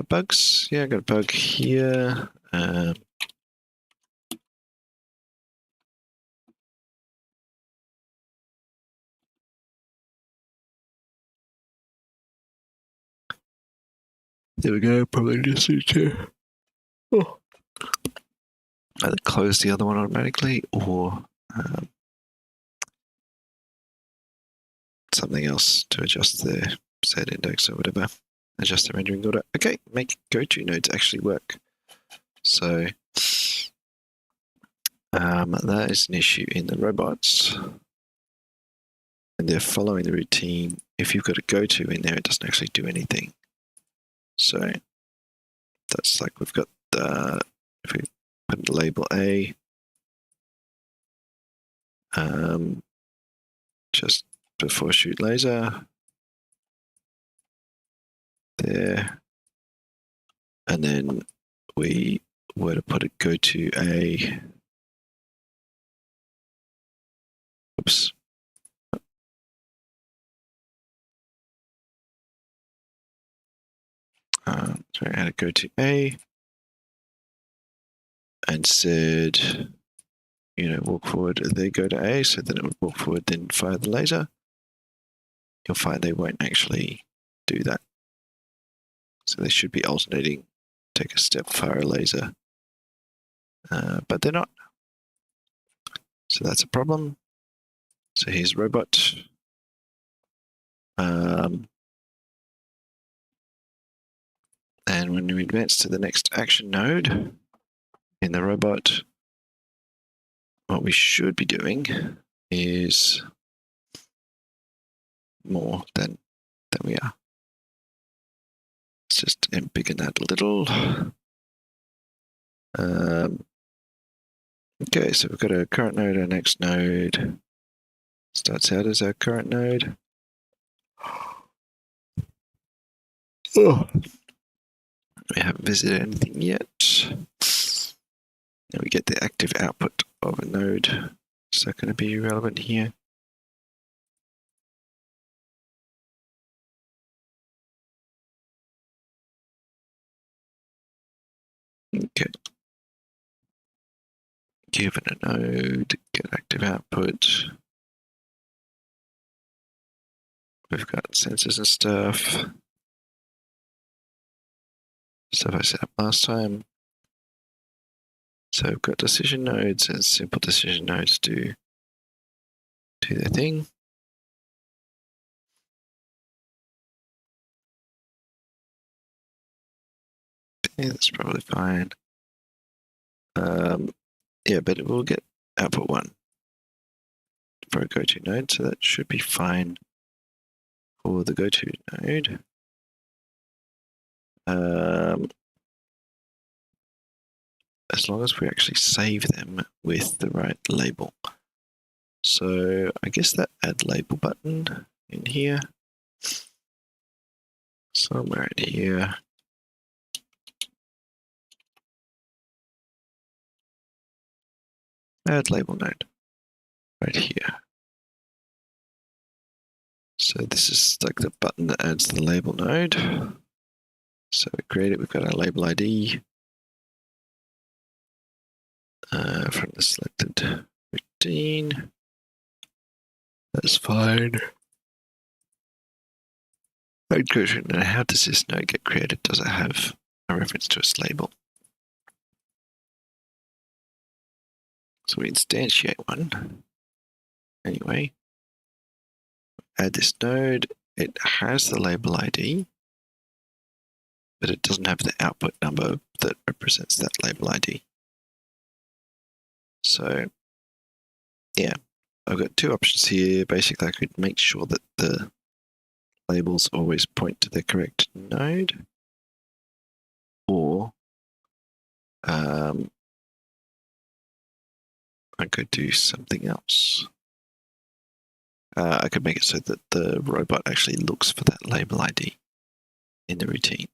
bugs. Yeah, I got a bug here. There we go. Probably just need to either close the other one automatically or something else to adjust the set index or whatever. Adjust the rendering order. Okay, make go-to nodes actually work. So that is an issue in the robots. And they're following the routine. If you've got a go-to in there, it doesn't actually do anything. So that's like we've got if we put the label A, just before shoot laser, there, and then we were to put a go to A. Oops. So I had a go to A and said, walk forward. They go to A, so then it would walk forward, then fire the laser. You'll find they won't actually do that. So they should be alternating, take a step, fire a laser. But they're not. So that's a problem. So here's robot. And when we advance to the next action node in the robot, what we should be doing is more than we are. Let's just embiggen that a little. Okay, so we've got our current node, our next node. Starts out as our current node. Oh. We haven't visited anything yet. And we get the active output of a node. Is that going to be relevant here? Okay. Given a node, get active output. We've got sensors and stuff. Stuff I set up last time. So we've got decision nodes, and simple decision nodes do their thing. Yeah, that's probably fine. Yeah, but it will get output 1 for a go-to node, so that should be fine for the go-to node. As long as we actually save them with the right label. So I guess that add label button in here, somewhere in here. Add label node right here. So this is like the button that adds the label node. So we create it, we've got our label ID from the selected routine. That's fine. Node creation. Now, how does this node get created? Does it have a reference to its label? So we instantiate one. Anyway, add this node. It has the label ID, but it doesn't have the output number that represents that label ID. So, yeah, I've got two options here. Basically, I could make sure that the labels always point to the correct node, or I could do something else. I could make it so that the robot actually looks for that label ID in the routine.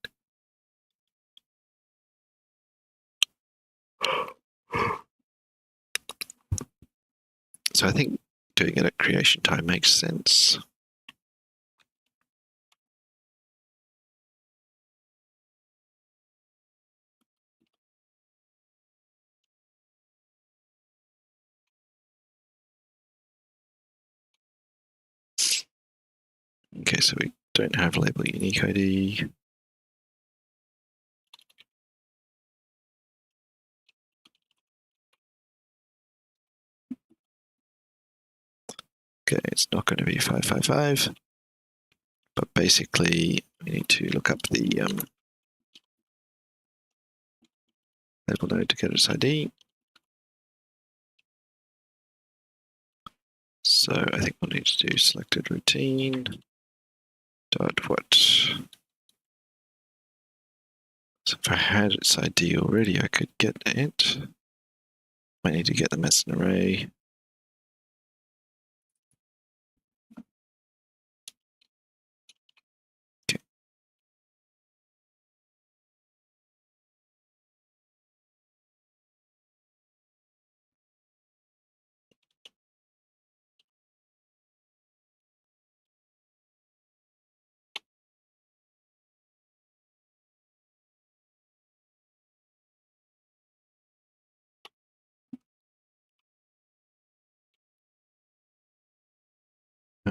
So I think doing it at creation time makes sense. Okay, so we don't have label unique ID. Okay, it's not going to be 555, but basically we need to look up the label node to get its ID. So I think we'll need to do selected routine dot what. So if I had its ID already, I could get it. I need to get them as an array. Okay.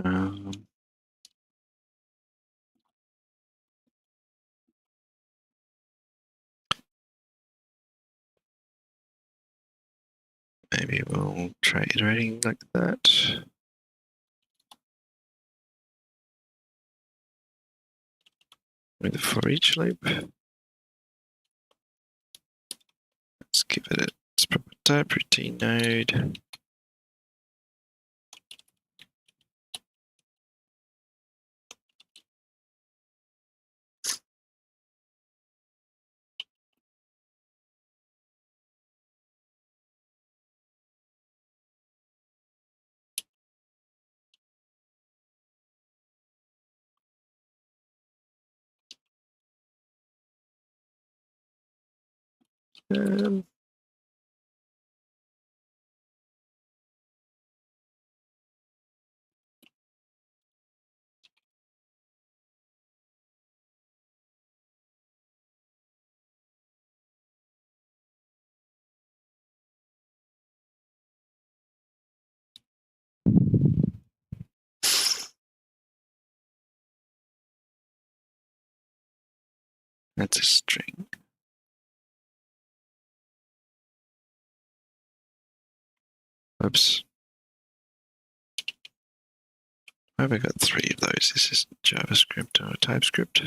Um, maybe we'll try iterating like that. With the for each loop. Let's give it its proper type, routine node. Um, that's a string. Oops. Why have I got three of those? This isn't JavaScript or TypeScript.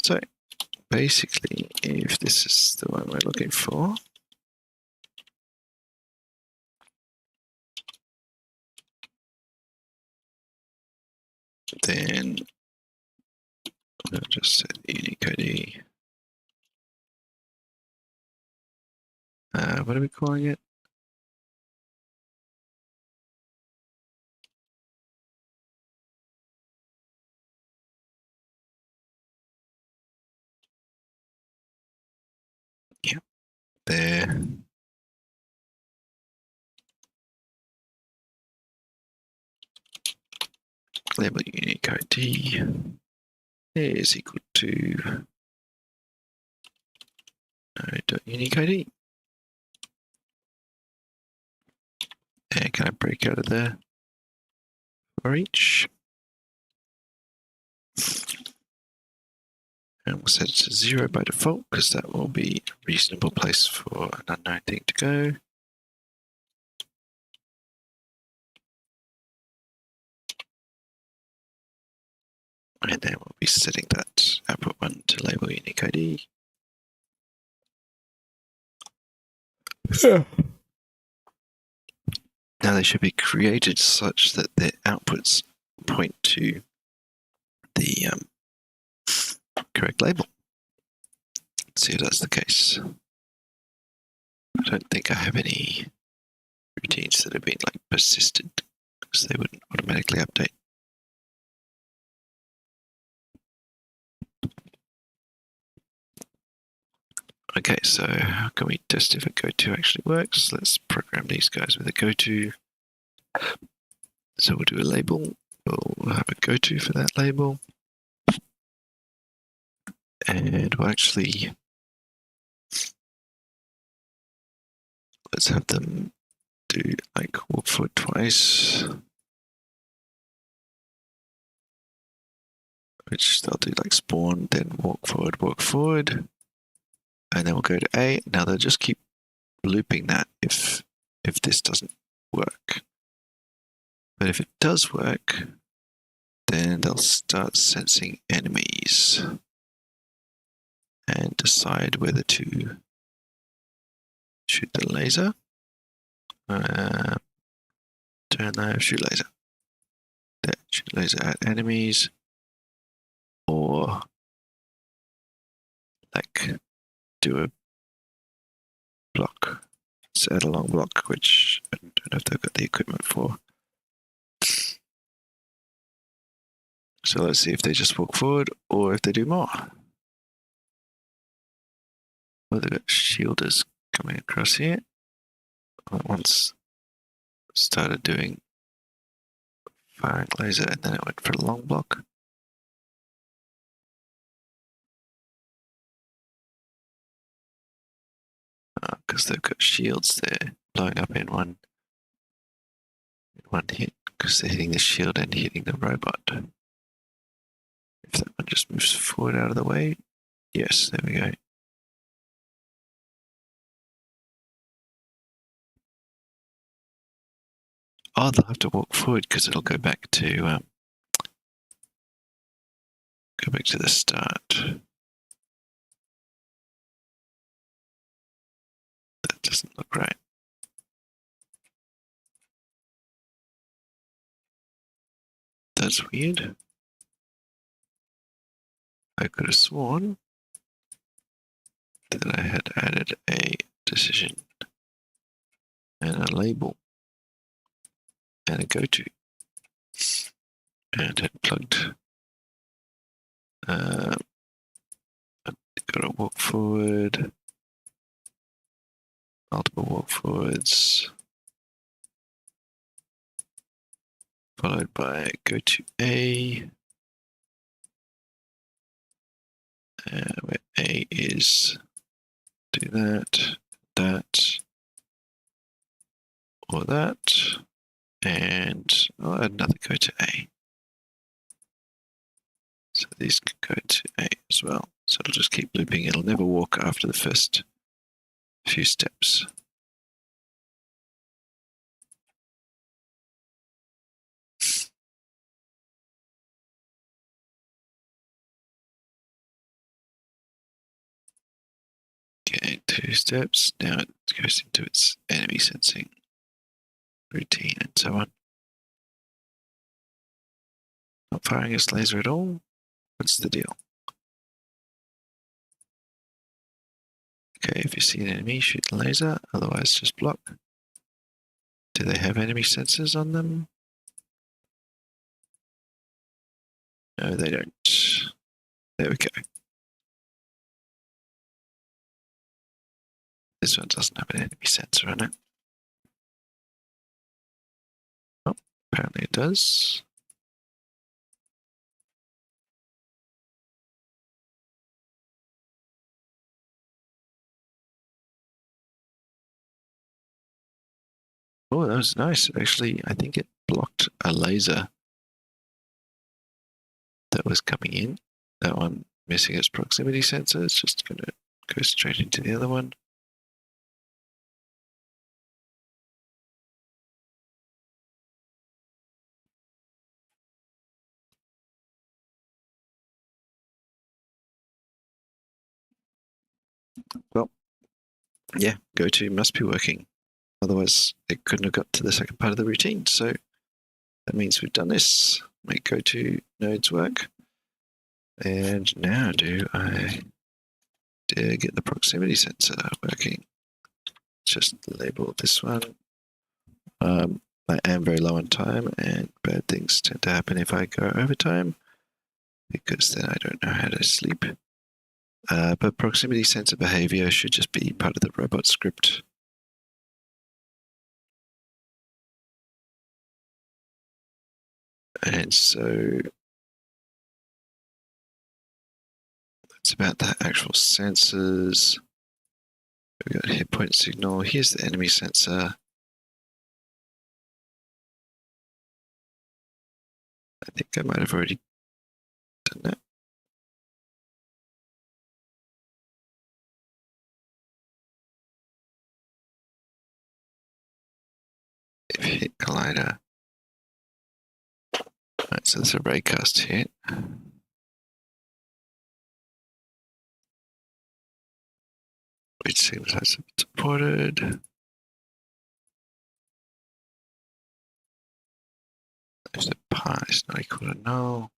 So basically, if this is the one we're looking for, then I'll just set unique ID. What are we calling it? Yeah, there. Label unique ID is equal to node.unique ID. And can I break out of there for each? And we'll set it to 0 by default because that will be a reasonable place for an unknown thing to go. And then we'll be setting that output one to label unique ID. Now they should be created such that their outputs point to the correct label. Let's see if that's the case. I don't think I have any routines that have been like persistent because they wouldn't automatically update. Okay, so how can we test if a goto actually works? Let's program these guys with a goto. So we'll do a label. We'll have a goto for that label. And we'll actually, let's have them do like walk forward twice. Which they'll do like spawn, then walk forward. And then we'll go to A. Now they'll just keep looping that if this doesn't work. But if it does work, then they'll start sensing enemies and decide whether to shoot the laser. Turn that, shoot laser. Shoot laser at enemies. Or like do a block. Let's add a long block, which I don't know if they've got the equipment for. So let's see if they just walk forward or if they do more. Oh, they've got shielders coming across here. Once started doing firing laser and then it went for a long block. Because they've got shields there blowing up in one hit because they're hitting the shield and hitting the robot. If that one just moves forward out of the way, yes, there we go. Oh, they'll have to walk forward because it'll go back to the start. That doesn't look right. That's weird. I could have sworn that I had added a decision and a label and a goto and had plugged I've got to walk forward, multiple walk forwards, followed by go to A, where A is do that, or that, and I'll add another go to A. So these can go to A as well. So it'll just keep looping. It'll never walk after the first few steps. Okay, 2 steps. Now it goes into its enemy sensing routine and so on. Not firing its laser at all. What's the deal? Okay, if you see an enemy, shoot the laser, otherwise just block. Do they have enemy sensors on them? No, they don't. There we go. This one doesn't have an enemy sensor on it. Oh, apparently it does. Oh, that was nice. Actually, I think it blocked a laser that was coming in. That one missing its proximity sensor. It's just going to go straight into the other one. Well, yeah, go-to must be working. Otherwise, it couldn't have got to the second part of the routine. So that means we've done this. Make go-to nodes work. And now do I dare get the proximity sensor working? Just label this one. I am very low on time, and bad things tend to happen if I go overtime, because then I don't know how to sleep. But proximity sensor behavior should just be part of the robot script. And so that's about the actual sensors. We've got hit point signal. Here's the enemy sensor. I think I might have already done that. If hit collider. Right, so there's a raycast hit. Which seems like it's supported. If the part is not equal to null,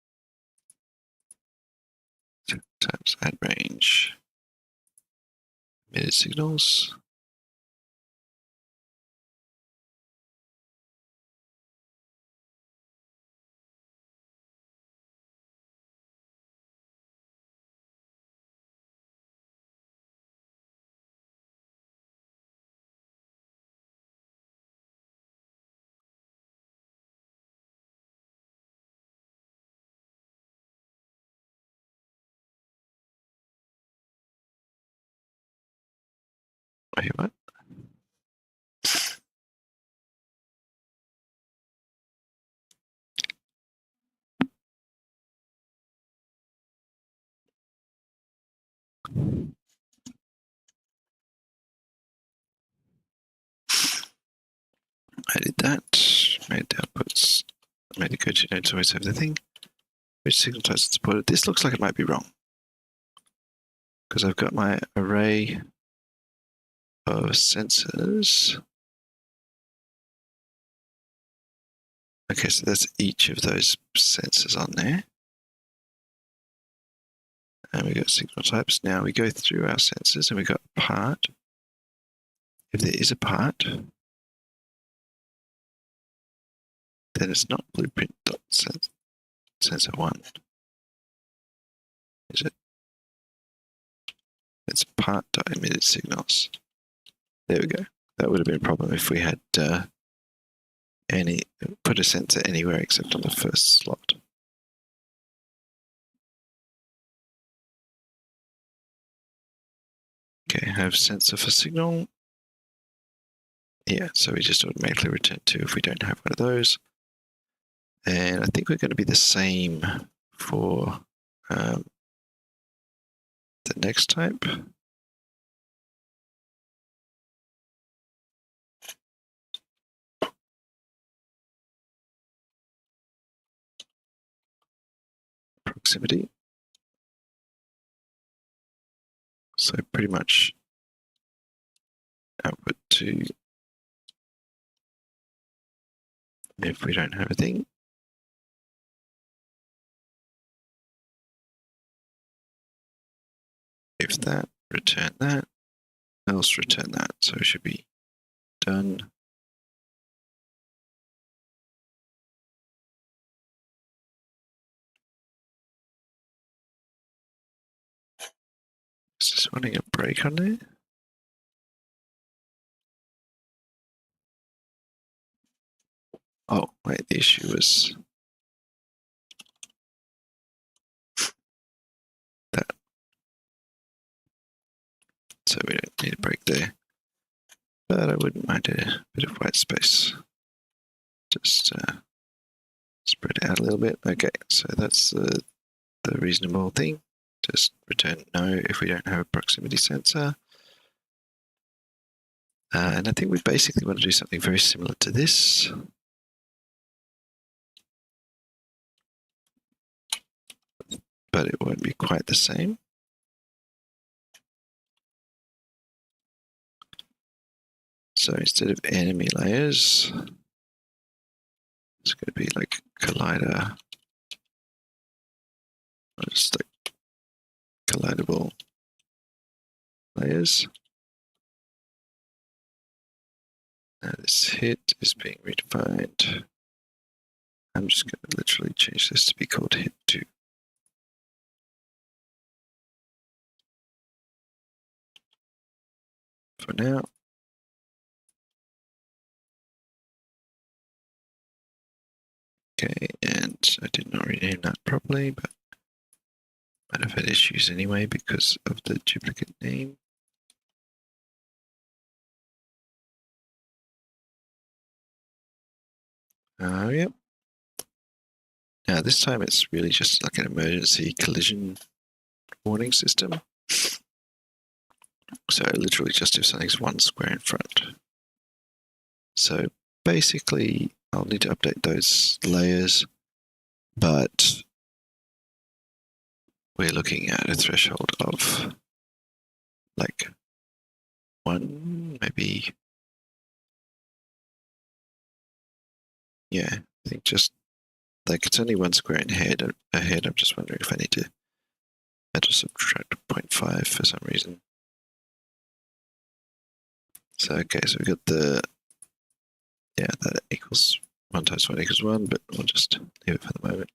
times add range. Emitted signals. Wait, what? I did that. Made the outputs. Made the go-to nodes always have the thing. Which signal types are supported? This looks like it might be wrong. Because I've got my array of sensors. Okay, so that's each of those sensors on there. And we got signal types. Now we go through our sensors and we got a part. If there is a part, then it's not blueprint.sensor1. Is it? It's part.emitted signals. There we go. That would have been a problem if we had put a sensor anywhere except on the first slot. Okay, have sensor for signal. Yeah, so we just automatically return 2 if we don't have one of those. And I think we're going to be the same for the next type. Proximity. So pretty much output 2 if we don't have a thing. If that, return that, else return that. So it should be done. Is this running a break on there? Oh, wait, the issue was that. So we don't need a break there. But I wouldn't mind a bit of white space. Just spread it out a little bit. Okay, so that's the reasonable thing. Just return no if we don't have a proximity sensor. And I think we basically want to do something very similar to this. But it won't be quite the same. So instead of enemy layers, it's going to be like collider, or just like collidable layers. Now this hit is being redefined. I'm just going to literally change this to be called hit 2. For now. Okay, and I did not rename that properly, but might have had issues anyway because of the duplicate name. Yep. Now this time it's really just like an emergency collision warning system. So literally just if something's one square in front. So basically I'll need to update those layers, but we're looking at a threshold of like 1, maybe. Yeah, I think just like it's only 1 square ahead. I'm just wondering if I need to add or subtract 0.5 for some reason. So okay, so we got the that equals 1 times 1 equals 1, but we'll just leave it for the moment.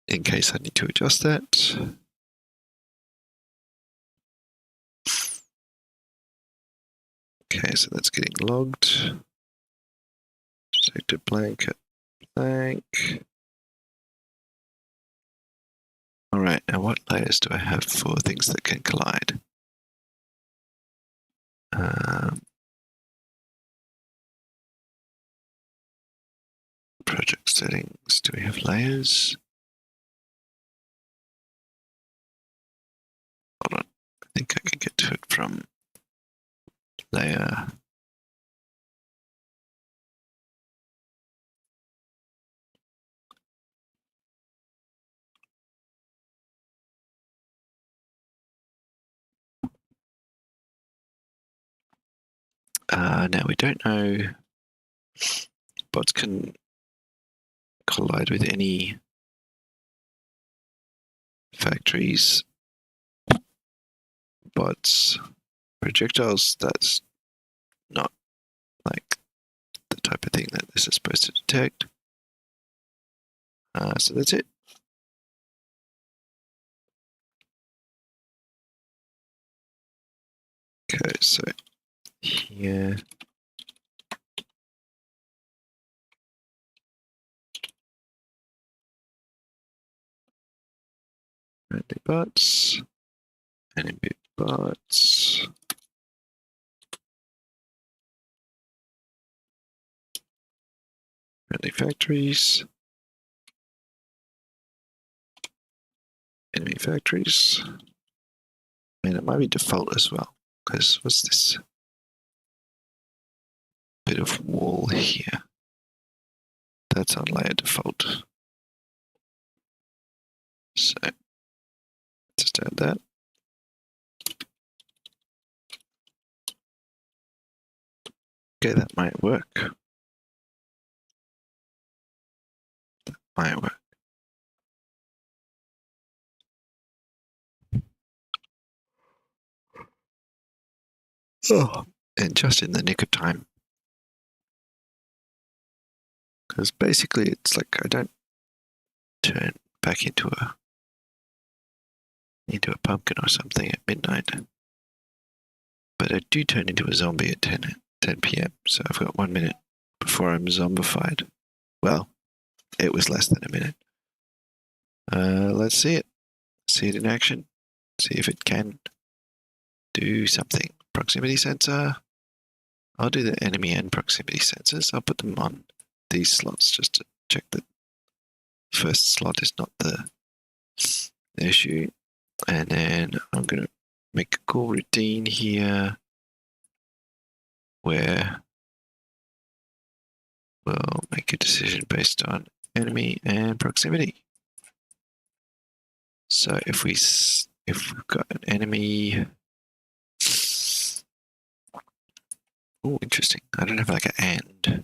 In case I need to adjust that. Okay, so that's getting logged. Selected blank at blank. Alright, now what layers do I have for things that can collide? Project settings, do we have layers? Hold on, I think I can get to it from layer. Now we don't know. Bots can collide with any factories. Bots, projectiles, that's not like the type of thing that this is supposed to detect. So that's it. Okay, so here. Friendly bots, enemy bots. Friendly factories. Enemy factories. And it might be default as well, because what's this? Bit of wall here. That's on layer default. So just add that. Okay, that might work. That might work. Oh, and just in the nick of time. Because basically it's like I don't turn back into a pumpkin or something at midnight. But I do turn into a zombie at 10 p.m. So I've got 1 minute before I'm zombified. Well, it was less than a minute. Let's see it. See it in action. See if it can do something. Proximity sensor. I'll do the enemy and proximity sensors. I'll put them on these slots just to check that first slot is not the issue. And then I'm going to make a cool routine here where we'll make a decision based on enemy and proximity. So if we've got an enemy Oh, interesting. I don't have like an and.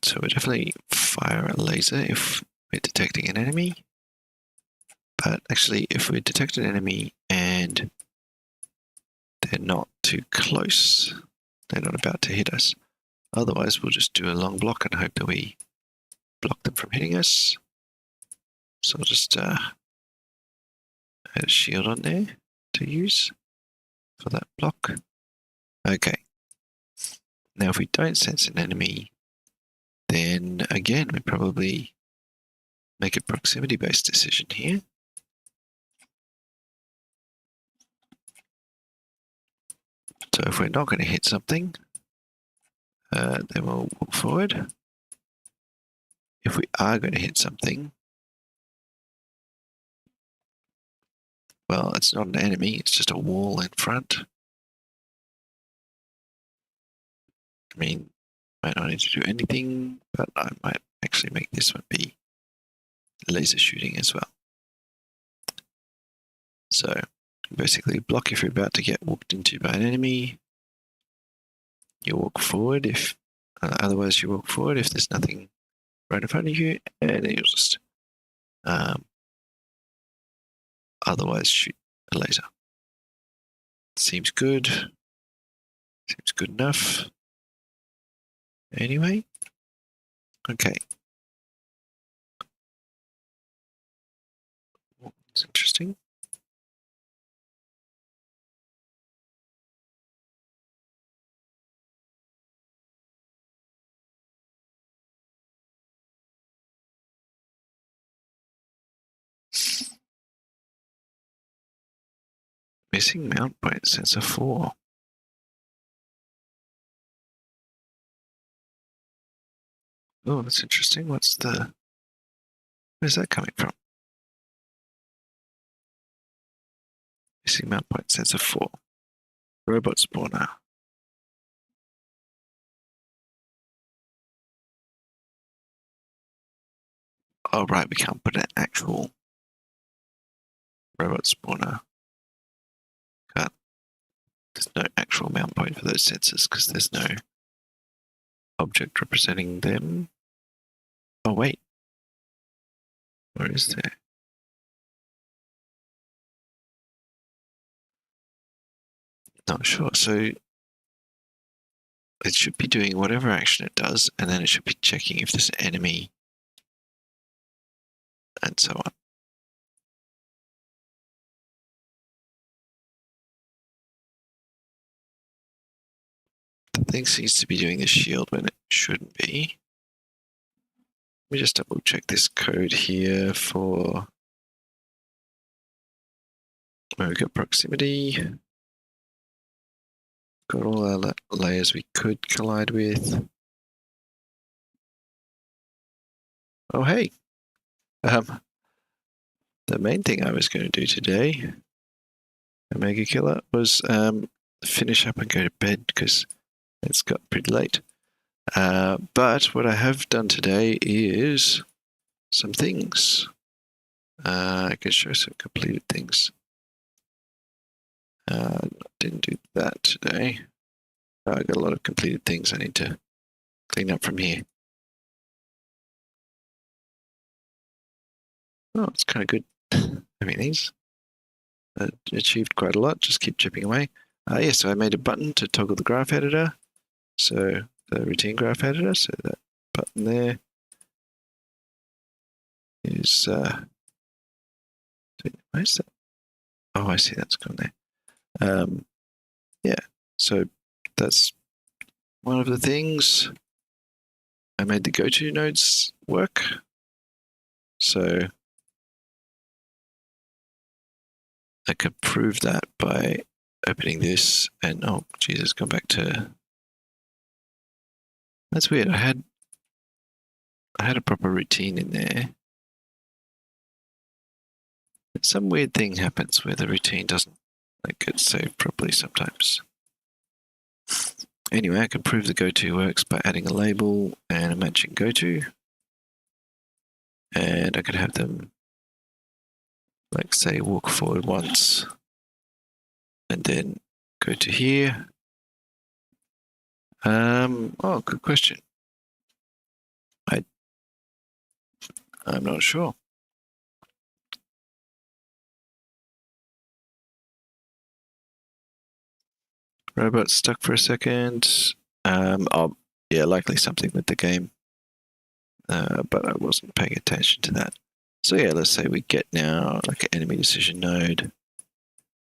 So we definitely fire a laser if we're detecting an enemy. But actually, if we detect an enemy and they're not too close, they're not about to hit us. Otherwise, we'll just do a long block and hope that we block them from hitting us. So I'll just add a shield on there to use for that block. Okay. Now, if we don't sense an enemy, then again, we probably make a proximity-based decision here. So if we're not going to hit something, then we'll walk forward. If we are going to hit something, well, it's not an enemy, it's just a wall in front. I mean, might not need to do anything, but I might actually make this one be laser shooting as well. So basically block if you're about to get walked into by an enemy. You walk forward if, otherwise you walk forward if there's nothing right in front of you, and then you'll just otherwise shoot a laser. Seems good. Seems good enough. Anyway, okay. It's interesting. Missing mount point sensor 4. Oh, that's interesting. Where's that coming from? Missing mount point sensor 4. Robot spawner. Oh, right, we can't put an actual robot spawner. There's no actual mount point for those sensors because there's no object representing them. Oh, wait. Where is there? Not sure. So it should be doing whatever action it does, and then it should be checking if there's an enemy, and so on. The thing seems to be doing the shield when it shouldn't be. Let me just double check this code here for where we got proximity. Got all our layers we could collide with. Oh, hey. The main thing I was going to do today, Omega Killer, was finish up and go to bed because it's got pretty late. But what I have done today is some things. I can show some completed things. Didn't do that today. I got a lot of completed things I need to clean up from here. Oh, it's kind of good. Having these. Achieved quite a lot. Just keep chipping away. Yes, so I made a button to toggle the graph editor. So the routine graph editor. So that button there is. Where's that? Oh, I see. That's gone there. Yeah. So that's one of the things. I made the go-to nodes work. So I could prove that by opening this and oh Jesus, gone back to. That's weird. I had a proper routine in there. But some weird thing happens where the routine doesn't get saved properly sometimes. Anyway, I can prove the go-to works by adding a label and a matching go-to. And I could have them, like, say, walk forward once and then go to here. Oh, good question. I'm not sure. Robot stuck for a second. Oh, yeah, likely something with the game. But I wasn't paying attention to that. So yeah, let's say we get now like an enemy decision node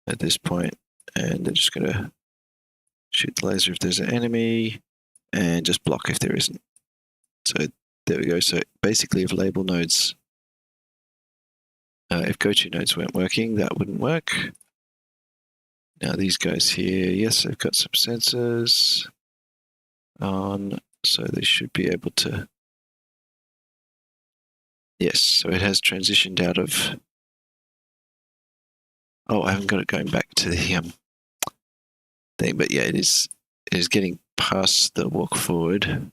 at this point, and they're just gonna shoot the laser if there's an enemy, and just block if there isn't. So there we go. So basically, if label nodes, if go-to nodes weren't working, that wouldn't work. Now these guys here, yes, they've got some sensors on, so they should be able to. Yes, so it has transitioned out of. Oh, I haven't got it going back to the thing, but yeah, it is getting past the walk forward.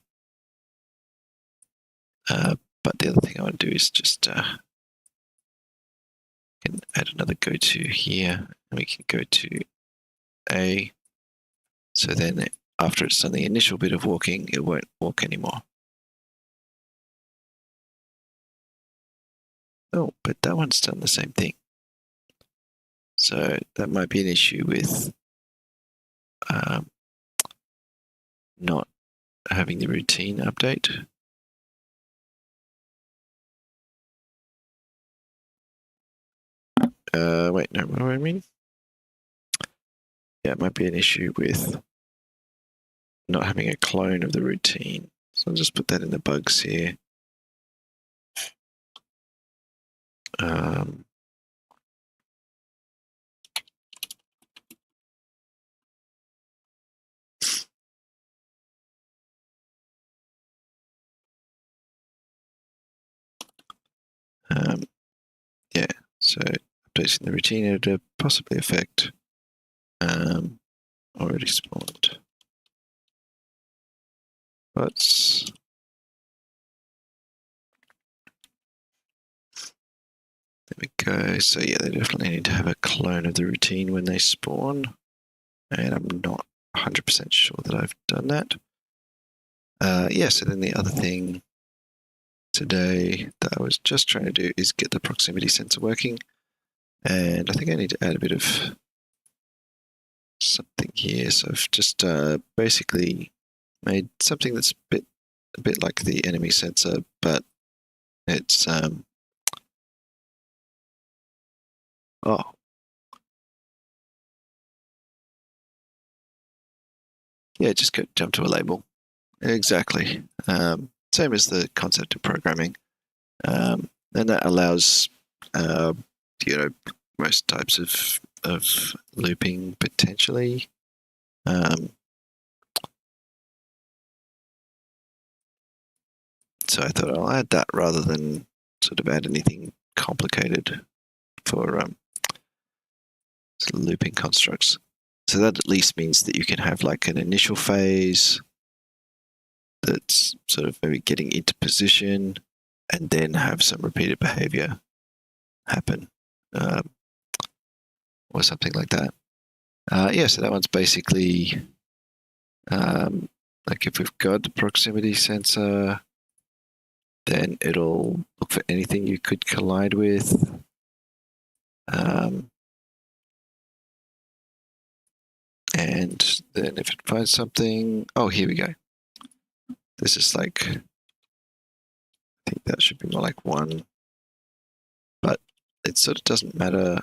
But the other thing I want to do is just can add another go-to here, and we can go to A. So then after it's done the initial bit of walking, it won't walk anymore. Oh, but that one's done the same thing. So that might be an issue with not having the routine update. Wait, no, what do I mean? Yeah, it might be an issue with not having a clone of the routine. So I'll just put that in the bugs here. Yeah, so updating the routine editor possibly affect already spawned. But there we go. So yeah, they definitely need to have a clone of the routine when they spawn. And I'm not 100% sure that I've done that. Yeah, so then the other thing today that I was just trying to do is get the proximity sensor working. And I think I need to add a bit of something here. So I've just basically made something that's a bit like the enemy sensor, but it's oh, yeah, just jump to a label. Exactly. Same as the concept of programming. And that allows, you know, most types of looping potentially. So I thought I'll add that rather than sort of add anything complicated for looping constructs. So that at least means that you can have like an initial phase that's sort of maybe getting into position and then have some repeated behavior happen or something like that. Yeah, so that one's basically like if we've got the proximity sensor, then it'll look for anything you could collide with. And then if it finds something, oh, here we go. This is like, I think that should be more like 1, but it sort of doesn't matter.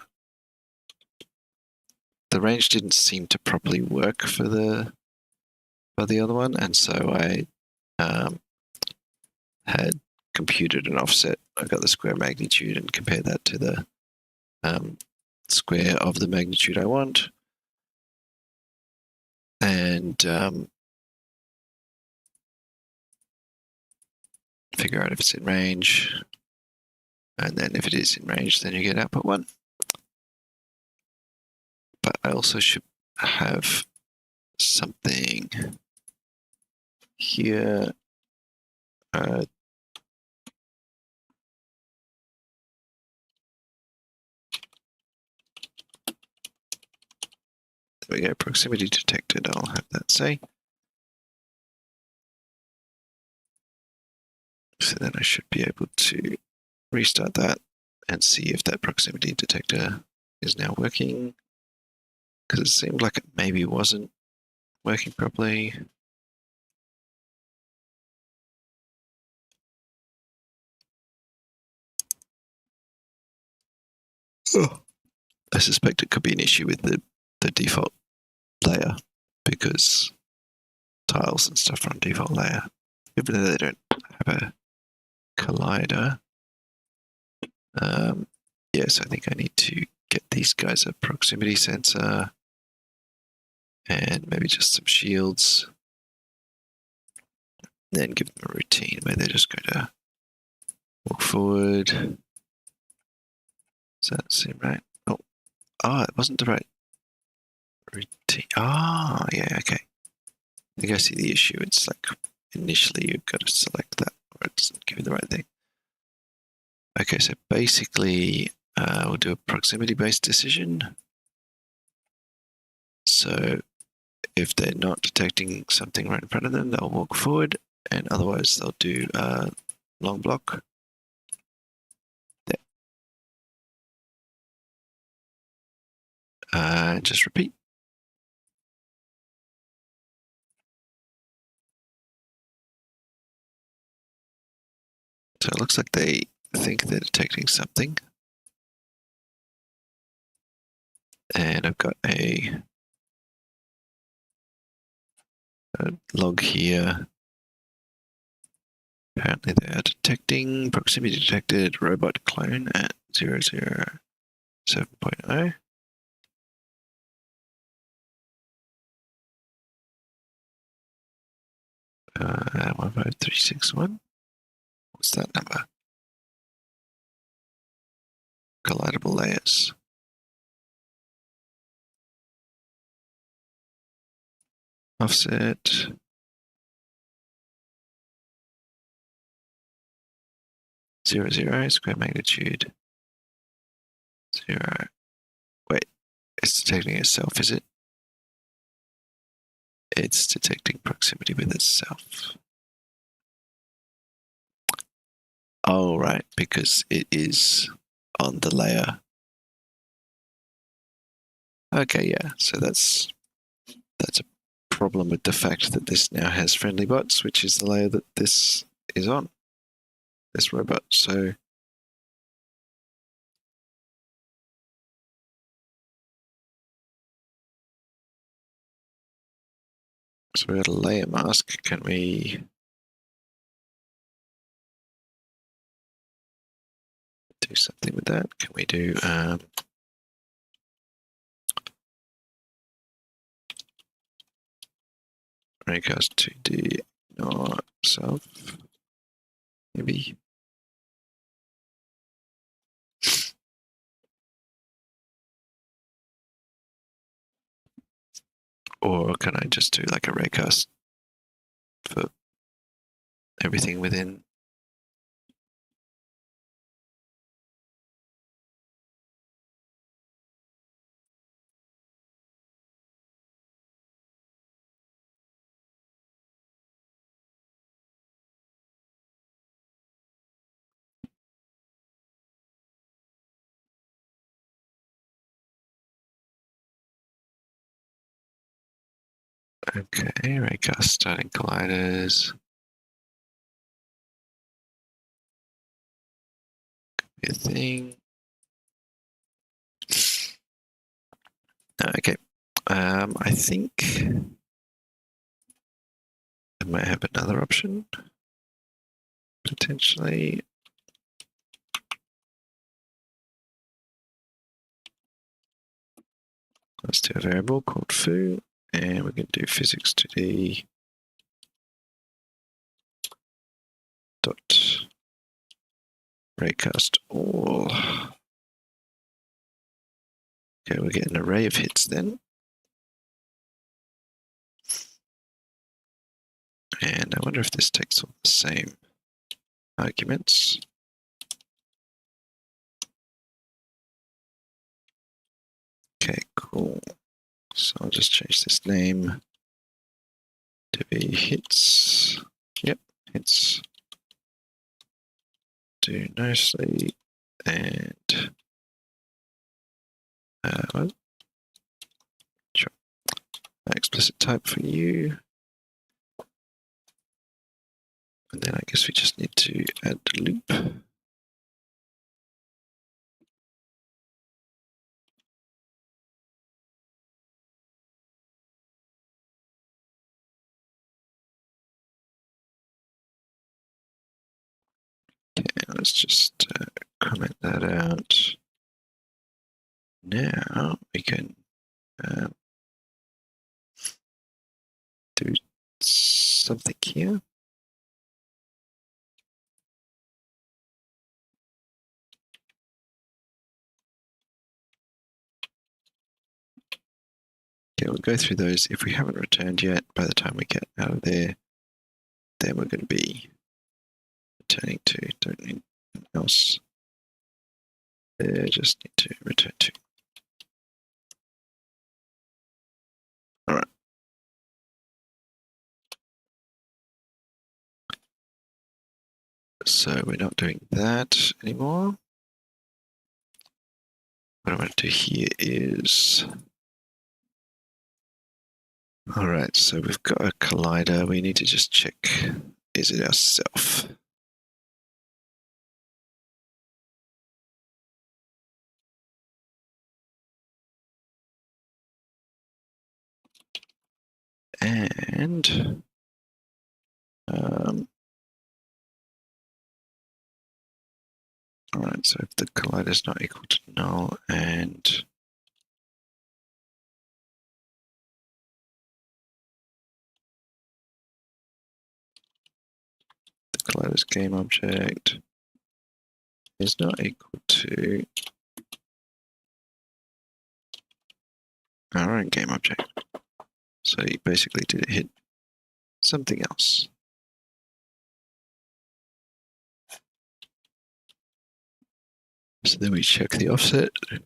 The range didn't seem to properly work for the other one, and so I had computed an offset. I got the square magnitude and compared that to the square of the magnitude I want, and figure out if it's in range. And then if it is in range, then you get output 1. But I also should have something here. There we go, proximity detected, I'll have that say. So then I should be able to restart that and see if that proximity detector is now working. Because it seemed like it maybe wasn't working properly. Oh. I suspect it could be an issue with the default layer, because tiles and stuff are on default layer, even though they don't have a collider. Yes, I think I need to get these guys a proximity sensor and maybe just some shields. Then give them a routine where they're just going to walk forward. Does that seem right? Oh, it wasn't the right routine. Yeah, okay. I think I see the issue. It's like initially you've got to select that, or it doesn't give you the right thing. Okay, so basically we'll do a proximity-based decision. So if they're not detecting something right in front of them, they'll walk forward, and otherwise they'll do long block. There. Just repeat. So it looks like they think they're detecting something. And I've got a log here. Apparently they are detecting proximity detected robot clone at 007.0. Uh, 15361. What's that number? Collidable layers. Offset. Zero, square magnitude. 0. Wait, it's detecting itself, is it? It's detecting proximity with itself. Oh, right, because it is on the layer. Okay, yeah, so that's a problem with the fact that this now has friendly bots, which is the layer that this is on, this robot. So we got a layer mask. Can we do something with that? Can we do raycast 2D not self? Maybe. Or can I just do like a raycast for everything within? Okay, raycast starting colliders. Be a thing. Okay. I think I might have another option, potentially. Let's do a variable called foo, and we can do physics2d dot raycast all. Okay, we get an array of hits then. And I wonder if this takes all the same arguments. Okay, cool. So I'll just change this name to be hits. Yep, hits. Do nicely and well, sure. Explicit type for you. And then I guess we just need to add the loop. Okay, let's just comment that out. Now we can do something here. Okay, we'll go through those. If we haven't returned yet, by the time we get out of there, then we're going to be returning to, don't need anything else. There, just need to return to. All right. So we're not doing that anymore. What I want to do here is, all right, so we've got a collider. We need to just check, is it ourself? And all right, so if the collider is not equal to null and the collider's game object is not equal to our own game object. So you basically did hit something else. So then we check the offset. And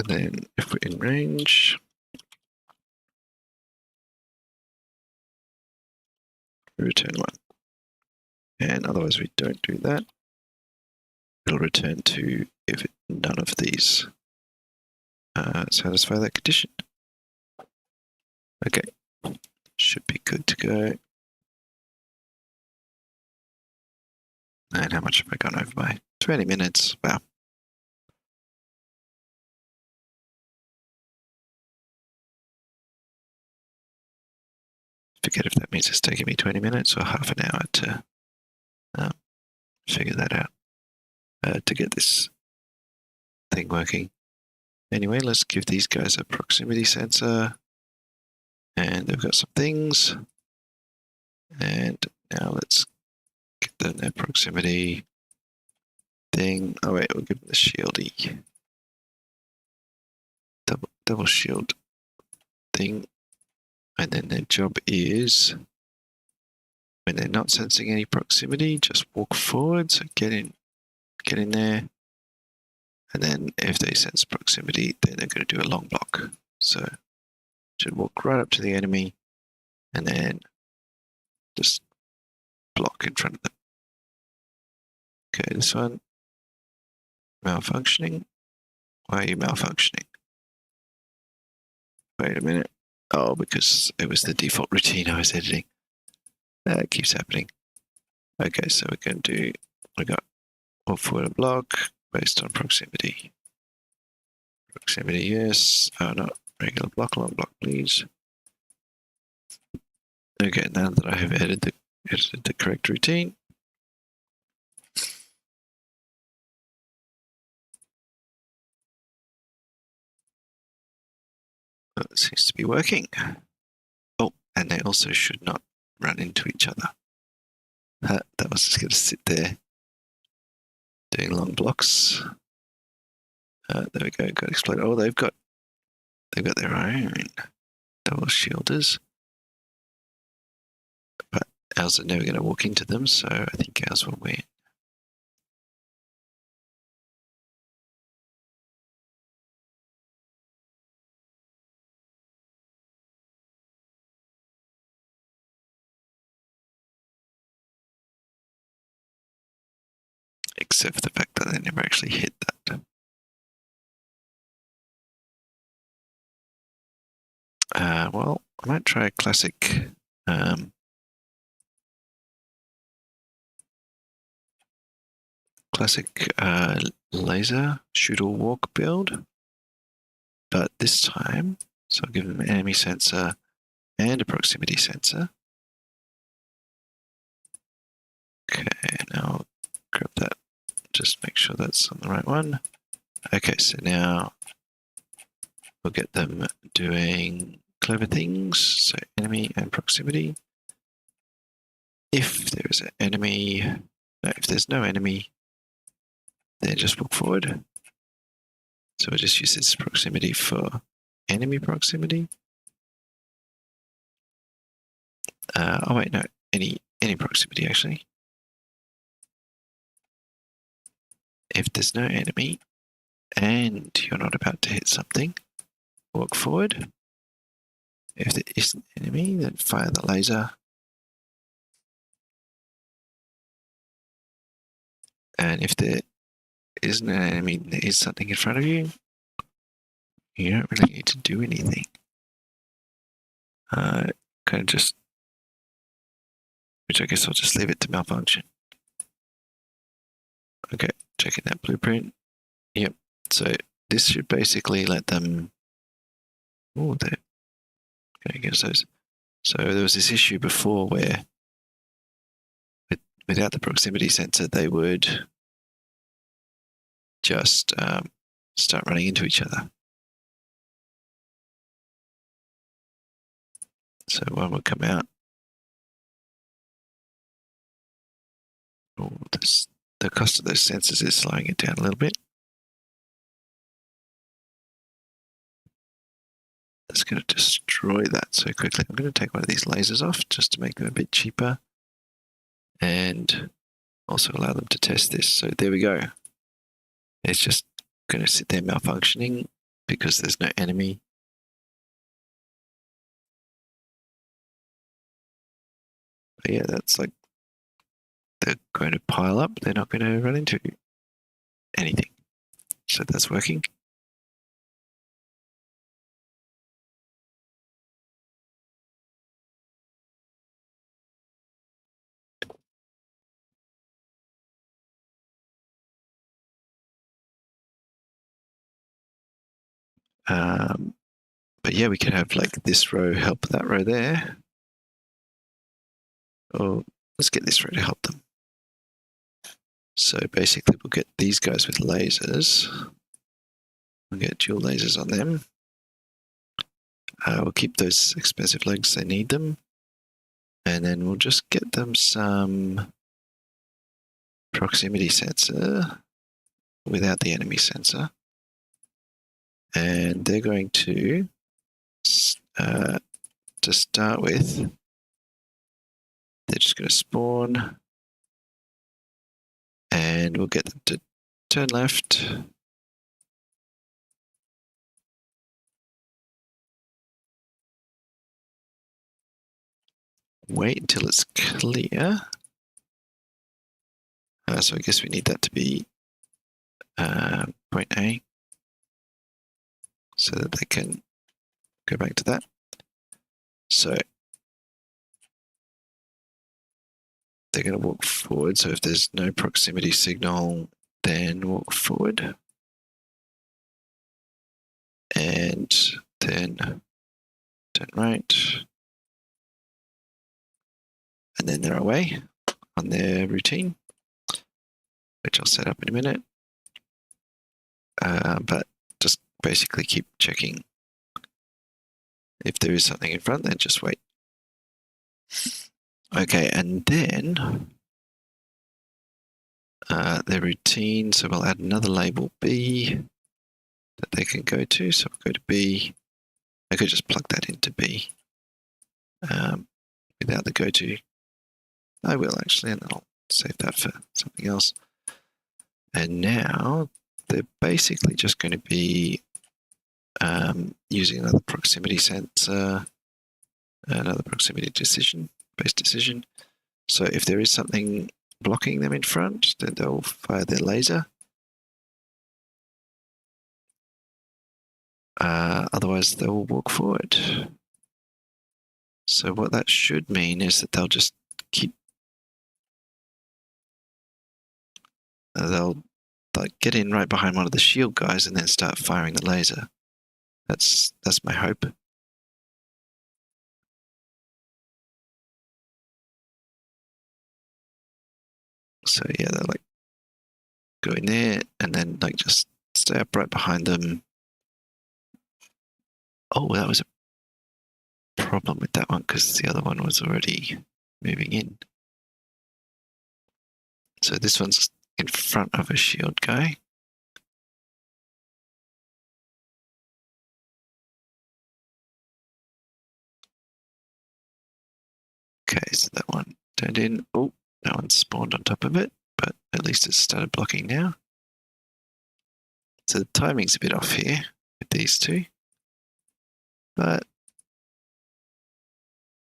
then if we're in range, we return 1. And otherwise we don't do that. It'll return 2 if none of these satisfy that condition. Okay, should be good to go. And how much have I gone over by? 20 minutes. Wow. Forget if that means it's taking me 20 minutes or half an hour to figure that out, to get this thing working. Anyway, let's give these guys a proximity sensor. And they've got some things. And now let's get them their proximity thing. Oh wait, we'll give them the shieldy. Double shield thing. And then their job is, when they're not sensing any proximity, just walk forward. So get in there. And then if they sense proximity, then they're going to do a long block. So should walk right up to the enemy and then just block in front of them. Okay, this one, malfunctioning. Why are you malfunctioning? Wait a minute. Oh, because it was the default routine I was editing. That keeps happening. Okay, so we're going to do, we got walk forward block based on proximity. Proximity, yes. Oh, not regular block, long block, please. Okay, now that I have edited the correct routine, it seems to be working. Oh, and they also should not run into each other. That was just going to sit there doing long blocks. There we go. Got explode. Oh, they've got their own double shielders, but ours are never going to walk into them. So I think ours will win. except for the fact that they never actually hit that. Well, I might try a classic laser shoot or walk build, but this time, so I'll give them an enemy sensor and a proximity sensor. Okay, now I'll grab that, just make sure that's on the right one. Okay, so now we'll get them doing clever things, so enemy and proximity. If there is an enemy, no, if there's no enemy, then just walk forward. So we'll just use this proximity for enemy proximity. Oh wait, no, any proximity actually. If there's no enemy and you're not about to hit something, walk forward. If there is an enemy, then fire the laser. And if there isn't an enemy, there is something in front of you, you don't really need to do anything. Kind of just, which I guess I'll just leave it to malfunction. Okay, checking that blueprint. Yep, so this should basically let them, oh, there, okay, I guess those. So there was this issue before where without the proximity sensor, they would just start running into each other. So one would come out. Oh, the cost of those sensors is slowing it down a little bit. That's going to destroy that so quickly. I'm going to take one of these lasers off just to make them a bit cheaper and also allow them to test this. So there we go. It's just going to sit there malfunctioning because there's no enemy. But yeah, that's like, they're going to pile up. They're not going to run into anything. So that's working. But yeah, we can have like this row help that row there. Or let's get this row to help them. So basically we'll get these guys with lasers. We'll get dual lasers on them. We'll keep those expensive legs, they need them. And then we'll just get them some proximity sensor without the enemy sensor. And they're going to start with, they're just going to spawn and we'll get them to turn left. Wait until it's clear. So I guess we need that to be point A so that they can go back to that. So they're going to walk forward. So if there's no proximity signal, then walk forward. And then turn right. And then they're away on their routine, which I'll set up in a minute. But just basically keep checking. If there is something in front, then just wait. Okay, and then their routine, so we'll add another label B that they can go to. So we'll go to B. I could just plug that into B without the go to. I will actually, and I'll save that for something else. And now they're basically just going to be using another proximity sensor, another proximity based decision. So if there is something blocking them in front, then they'll fire their laser. Otherwise, they will walk forward. So what that should mean is that they'll just keep. They'll like get in right behind one of the shield guys and then start firing the laser. That's my hope. So yeah, they'll like go in there and then like just stay up right behind them. Oh, that was a problem with that one because the other one was already moving in. So this one's in front of a shield guy. Okay, so that one turned in. Oh, that one spawned on top of it, but at least it's started blocking now. So the timing's a bit off here with these two, but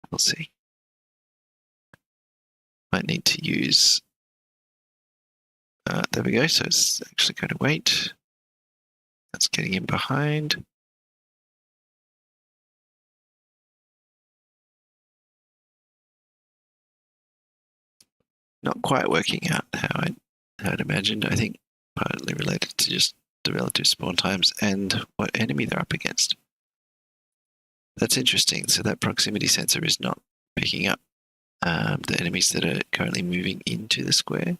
we'll see. Might need to use. There we go. So it's actually going to wait. That's getting in behind. Not quite working out how I'd imagined. I think partly related to just the relative spawn times and what enemy they're up against. That's interesting. So that proximity sensor is not picking up the enemies that are currently moving into the square.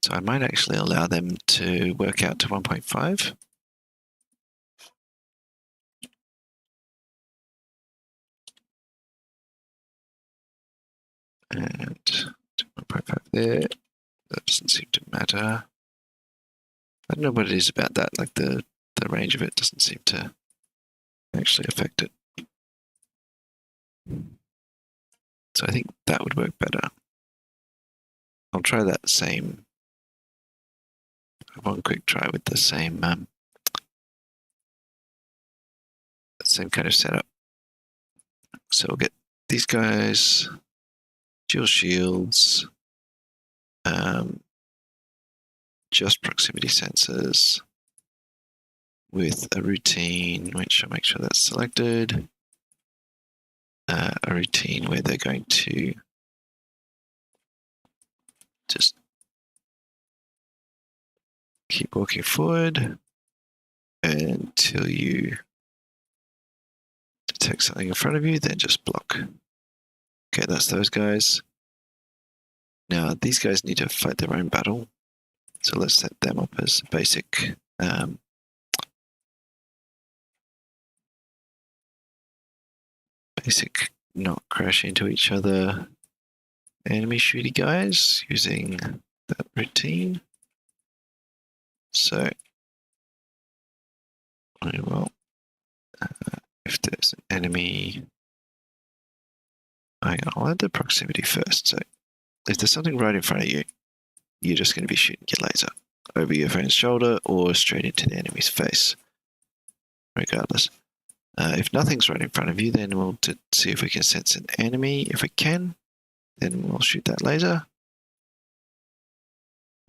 So I might actually allow them to work out to 1.5. And 1.5 there. That doesn't seem to matter. I don't know what it is about that. Like the range of it doesn't seem to actually affect it. So I think that would work better. I'll try that same. One quick try with the same kind of setup. So we'll get these guys, dual shields, just proximity sensors with a routine, which I'll make sure that's selected. A routine where they're going to just keep walking forward until you detect something in front of you, then just block. Okay, that's those guys. Now, these guys need to fight their own battle. So let's set them up as basic not crash into each other enemy shooty guys using that routine. So, well, if there's an enemy, I'll add the proximity first. So if there's something right in front of you, you're just going to be shooting your laser over your friend's shoulder or straight into the enemy's face, regardless. If nothing's right in front of you, then we'll see if we can sense an enemy. If we can, then we'll shoot that laser.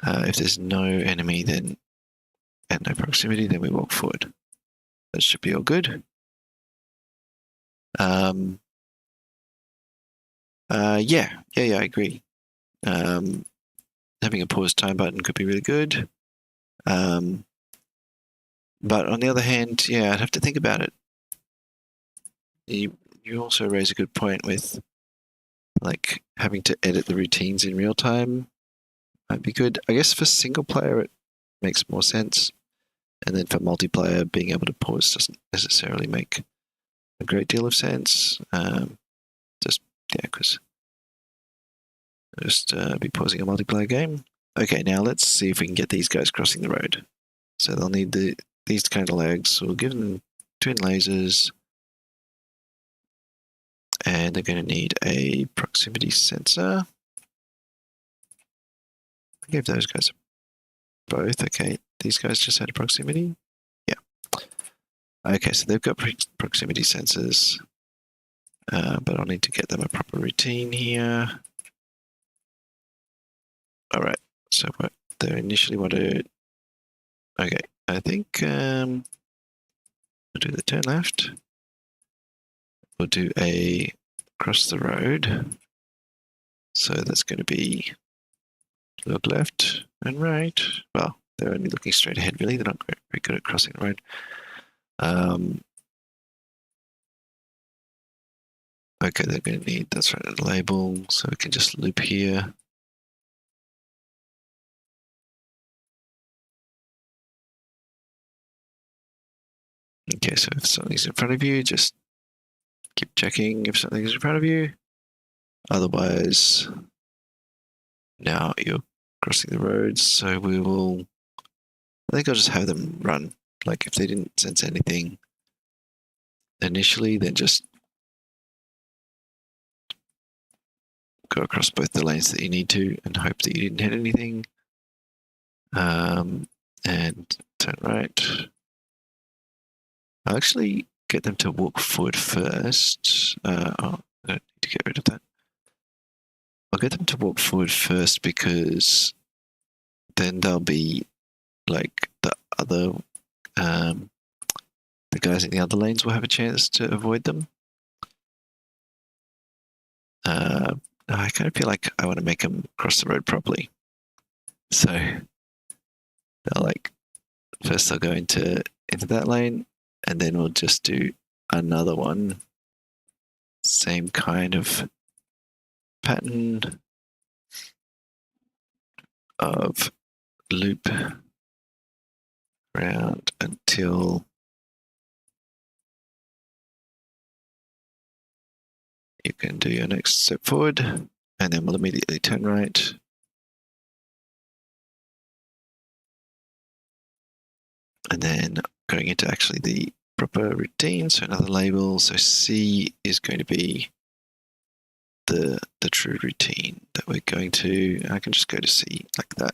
If there's no enemy then and no proximity, then we walk forward. That should be all good. Yeah, I agree. Having a pause time button could be really good. But on the other hand, yeah, I'd have to think about it. You also raise a good point with like having to edit the routines in real time. Might be good. I guess for single player it makes more sense. And then for multiplayer, being able to pause doesn't necessarily make a great deal of sense. Because just be pausing a multiplayer game. Okay, now let's see if we can get these guys crossing the road. So they'll need these kind of legs. So we'll give them twin lasers. And they're going to need a proximity sensor. I gave those guys both. Okay, these guys just had a proximity. Yeah. Okay, so they've got proximity sensors. but I'll need to get them a proper routine here. All right, so what they initially wanted, okay, I think we'll do the turn left. We'll do a cross the road. So that's going to be look left and right. Well, they're only looking straight ahead, really. They're not very good at crossing the road. Okay, they're going to need, that's right, a label. So we can just loop here. Okay, so if something's in front of you, just keep checking if something's in front of you. Otherwise, now you're crossing the roads, so we will, I think I'll just have them run. Like if they didn't sense anything initially, then just go across both the lanes that you need to and hope that you didn't hit anything. And turn right. I'll actually get them to walk forward first. I don't need to get rid of that. I'll get them to walk forward first because then they'll be like the other, the guys in the other lanes will have a chance to avoid them. I kind of feel like I want to make them cross the road properly. So they'll like, first they'll go into that lane, and then we'll just do another one. Same kind of pattern of loop around until you can do your next step forward, and then we'll immediately turn right. And then going into actually the proper routine, so another label. So C is going to be the true routine that we're going to. I can just go to C like that.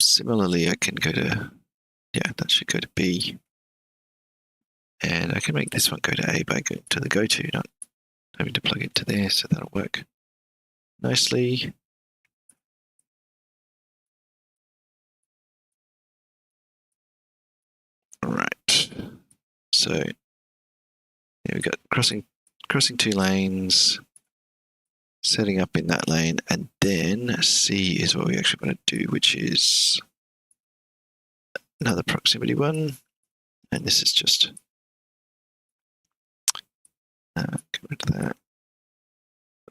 Similarly, I can go to, yeah, that should go to B. And I can make this one go to A by going to the go-to, not having to plug it to there, so that'll work nicely. All right. So yeah, we've got crossing two lanes, setting up in that lane, and then C is what we actually want to do, which is another proximity one. And this is just get rid of that.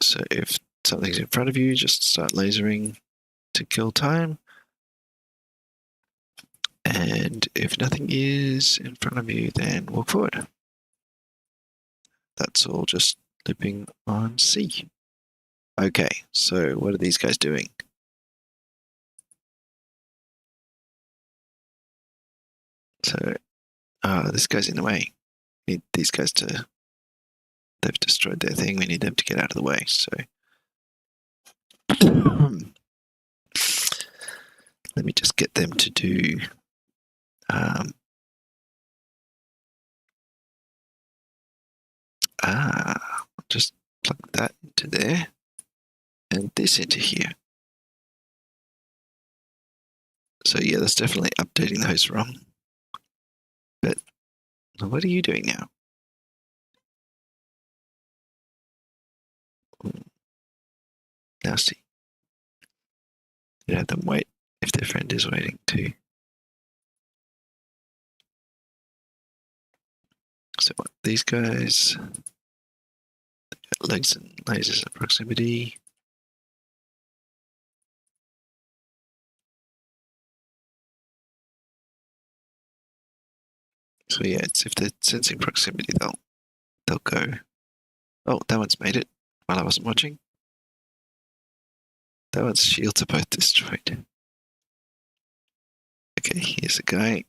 So if something's in front of you, just start lasering to kill time. And if nothing is in front of you, then walk forward. That's all just looping on C. Okay, so what are these guys doing? So this guy's in the way. We need these guys to, they've destroyed their thing. We need them to get out of the way. So let me just get them to do just plug that into there and this into here. So yeah, that's definitely updating the host ROM. But what are you doing now? Nasty. You have them wait if their friend is waiting too. So what, these guys, legs and lasers at proximity. So yeah, it's if they're sensing proximity, they'll go. Oh, that one's made it while I wasn't watching. That one's shields are both destroyed. Okay, here's a guy.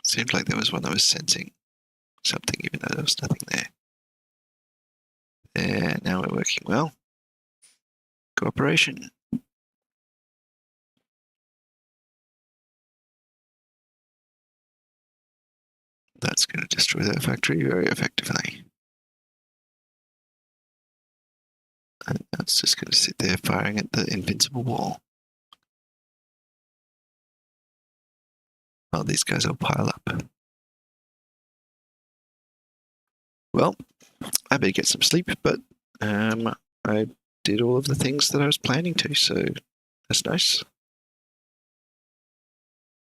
Seemed like there was one that was sensing something, even though there was nothing there. And now we're working well. Cooperation. That's going to destroy that factory very effectively. And that's just going to sit there firing at the invincible wall. Oh, these guys will pile up. Well, I better get some sleep, but I did all of the things that I was planning to, so that's nice.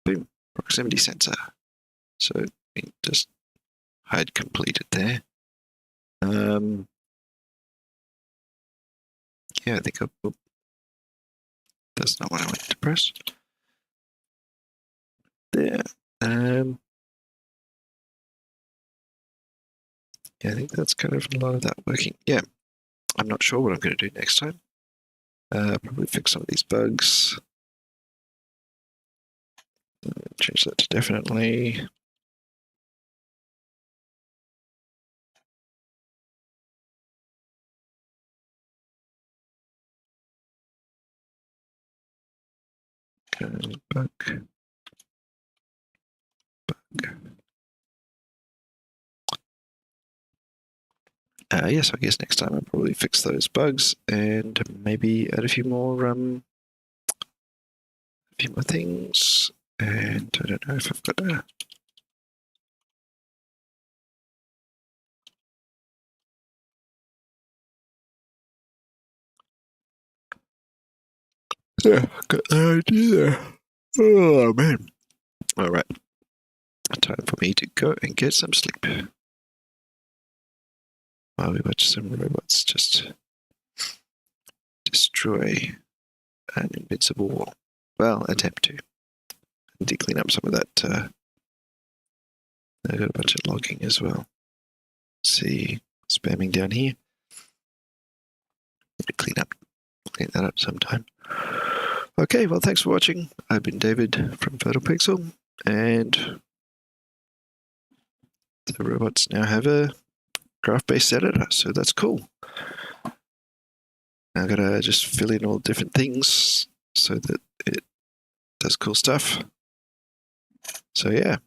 Boom, proximity sensor. So just hide completed there. Yeah, I think that's not what I wanted to press. There. Yeah, I think that's kind of a lot of that working. Yeah, I'm not sure what I'm going to do next time. Probably fix some of these bugs. Change that to definitely. Bug. Yes, I guess next time I'll probably fix those bugs and maybe add a few more things. And I don't know if I've got a. Yeah, got the idea there. Oh man! All right, time for me to go and get some sleep. While we watch some robots just destroy an invincible wall. Well, attempt to. I need to clean up some of that. I got a bunch of logging as well. Let's see, spamming down here. Need to clean that up sometime. Okay, well, thanks for watching. I've been David from PhotoPixel, and the robots now have a graph-based editor, so that's cool. Now I've got to just fill in all different things so that it does cool stuff. So yeah.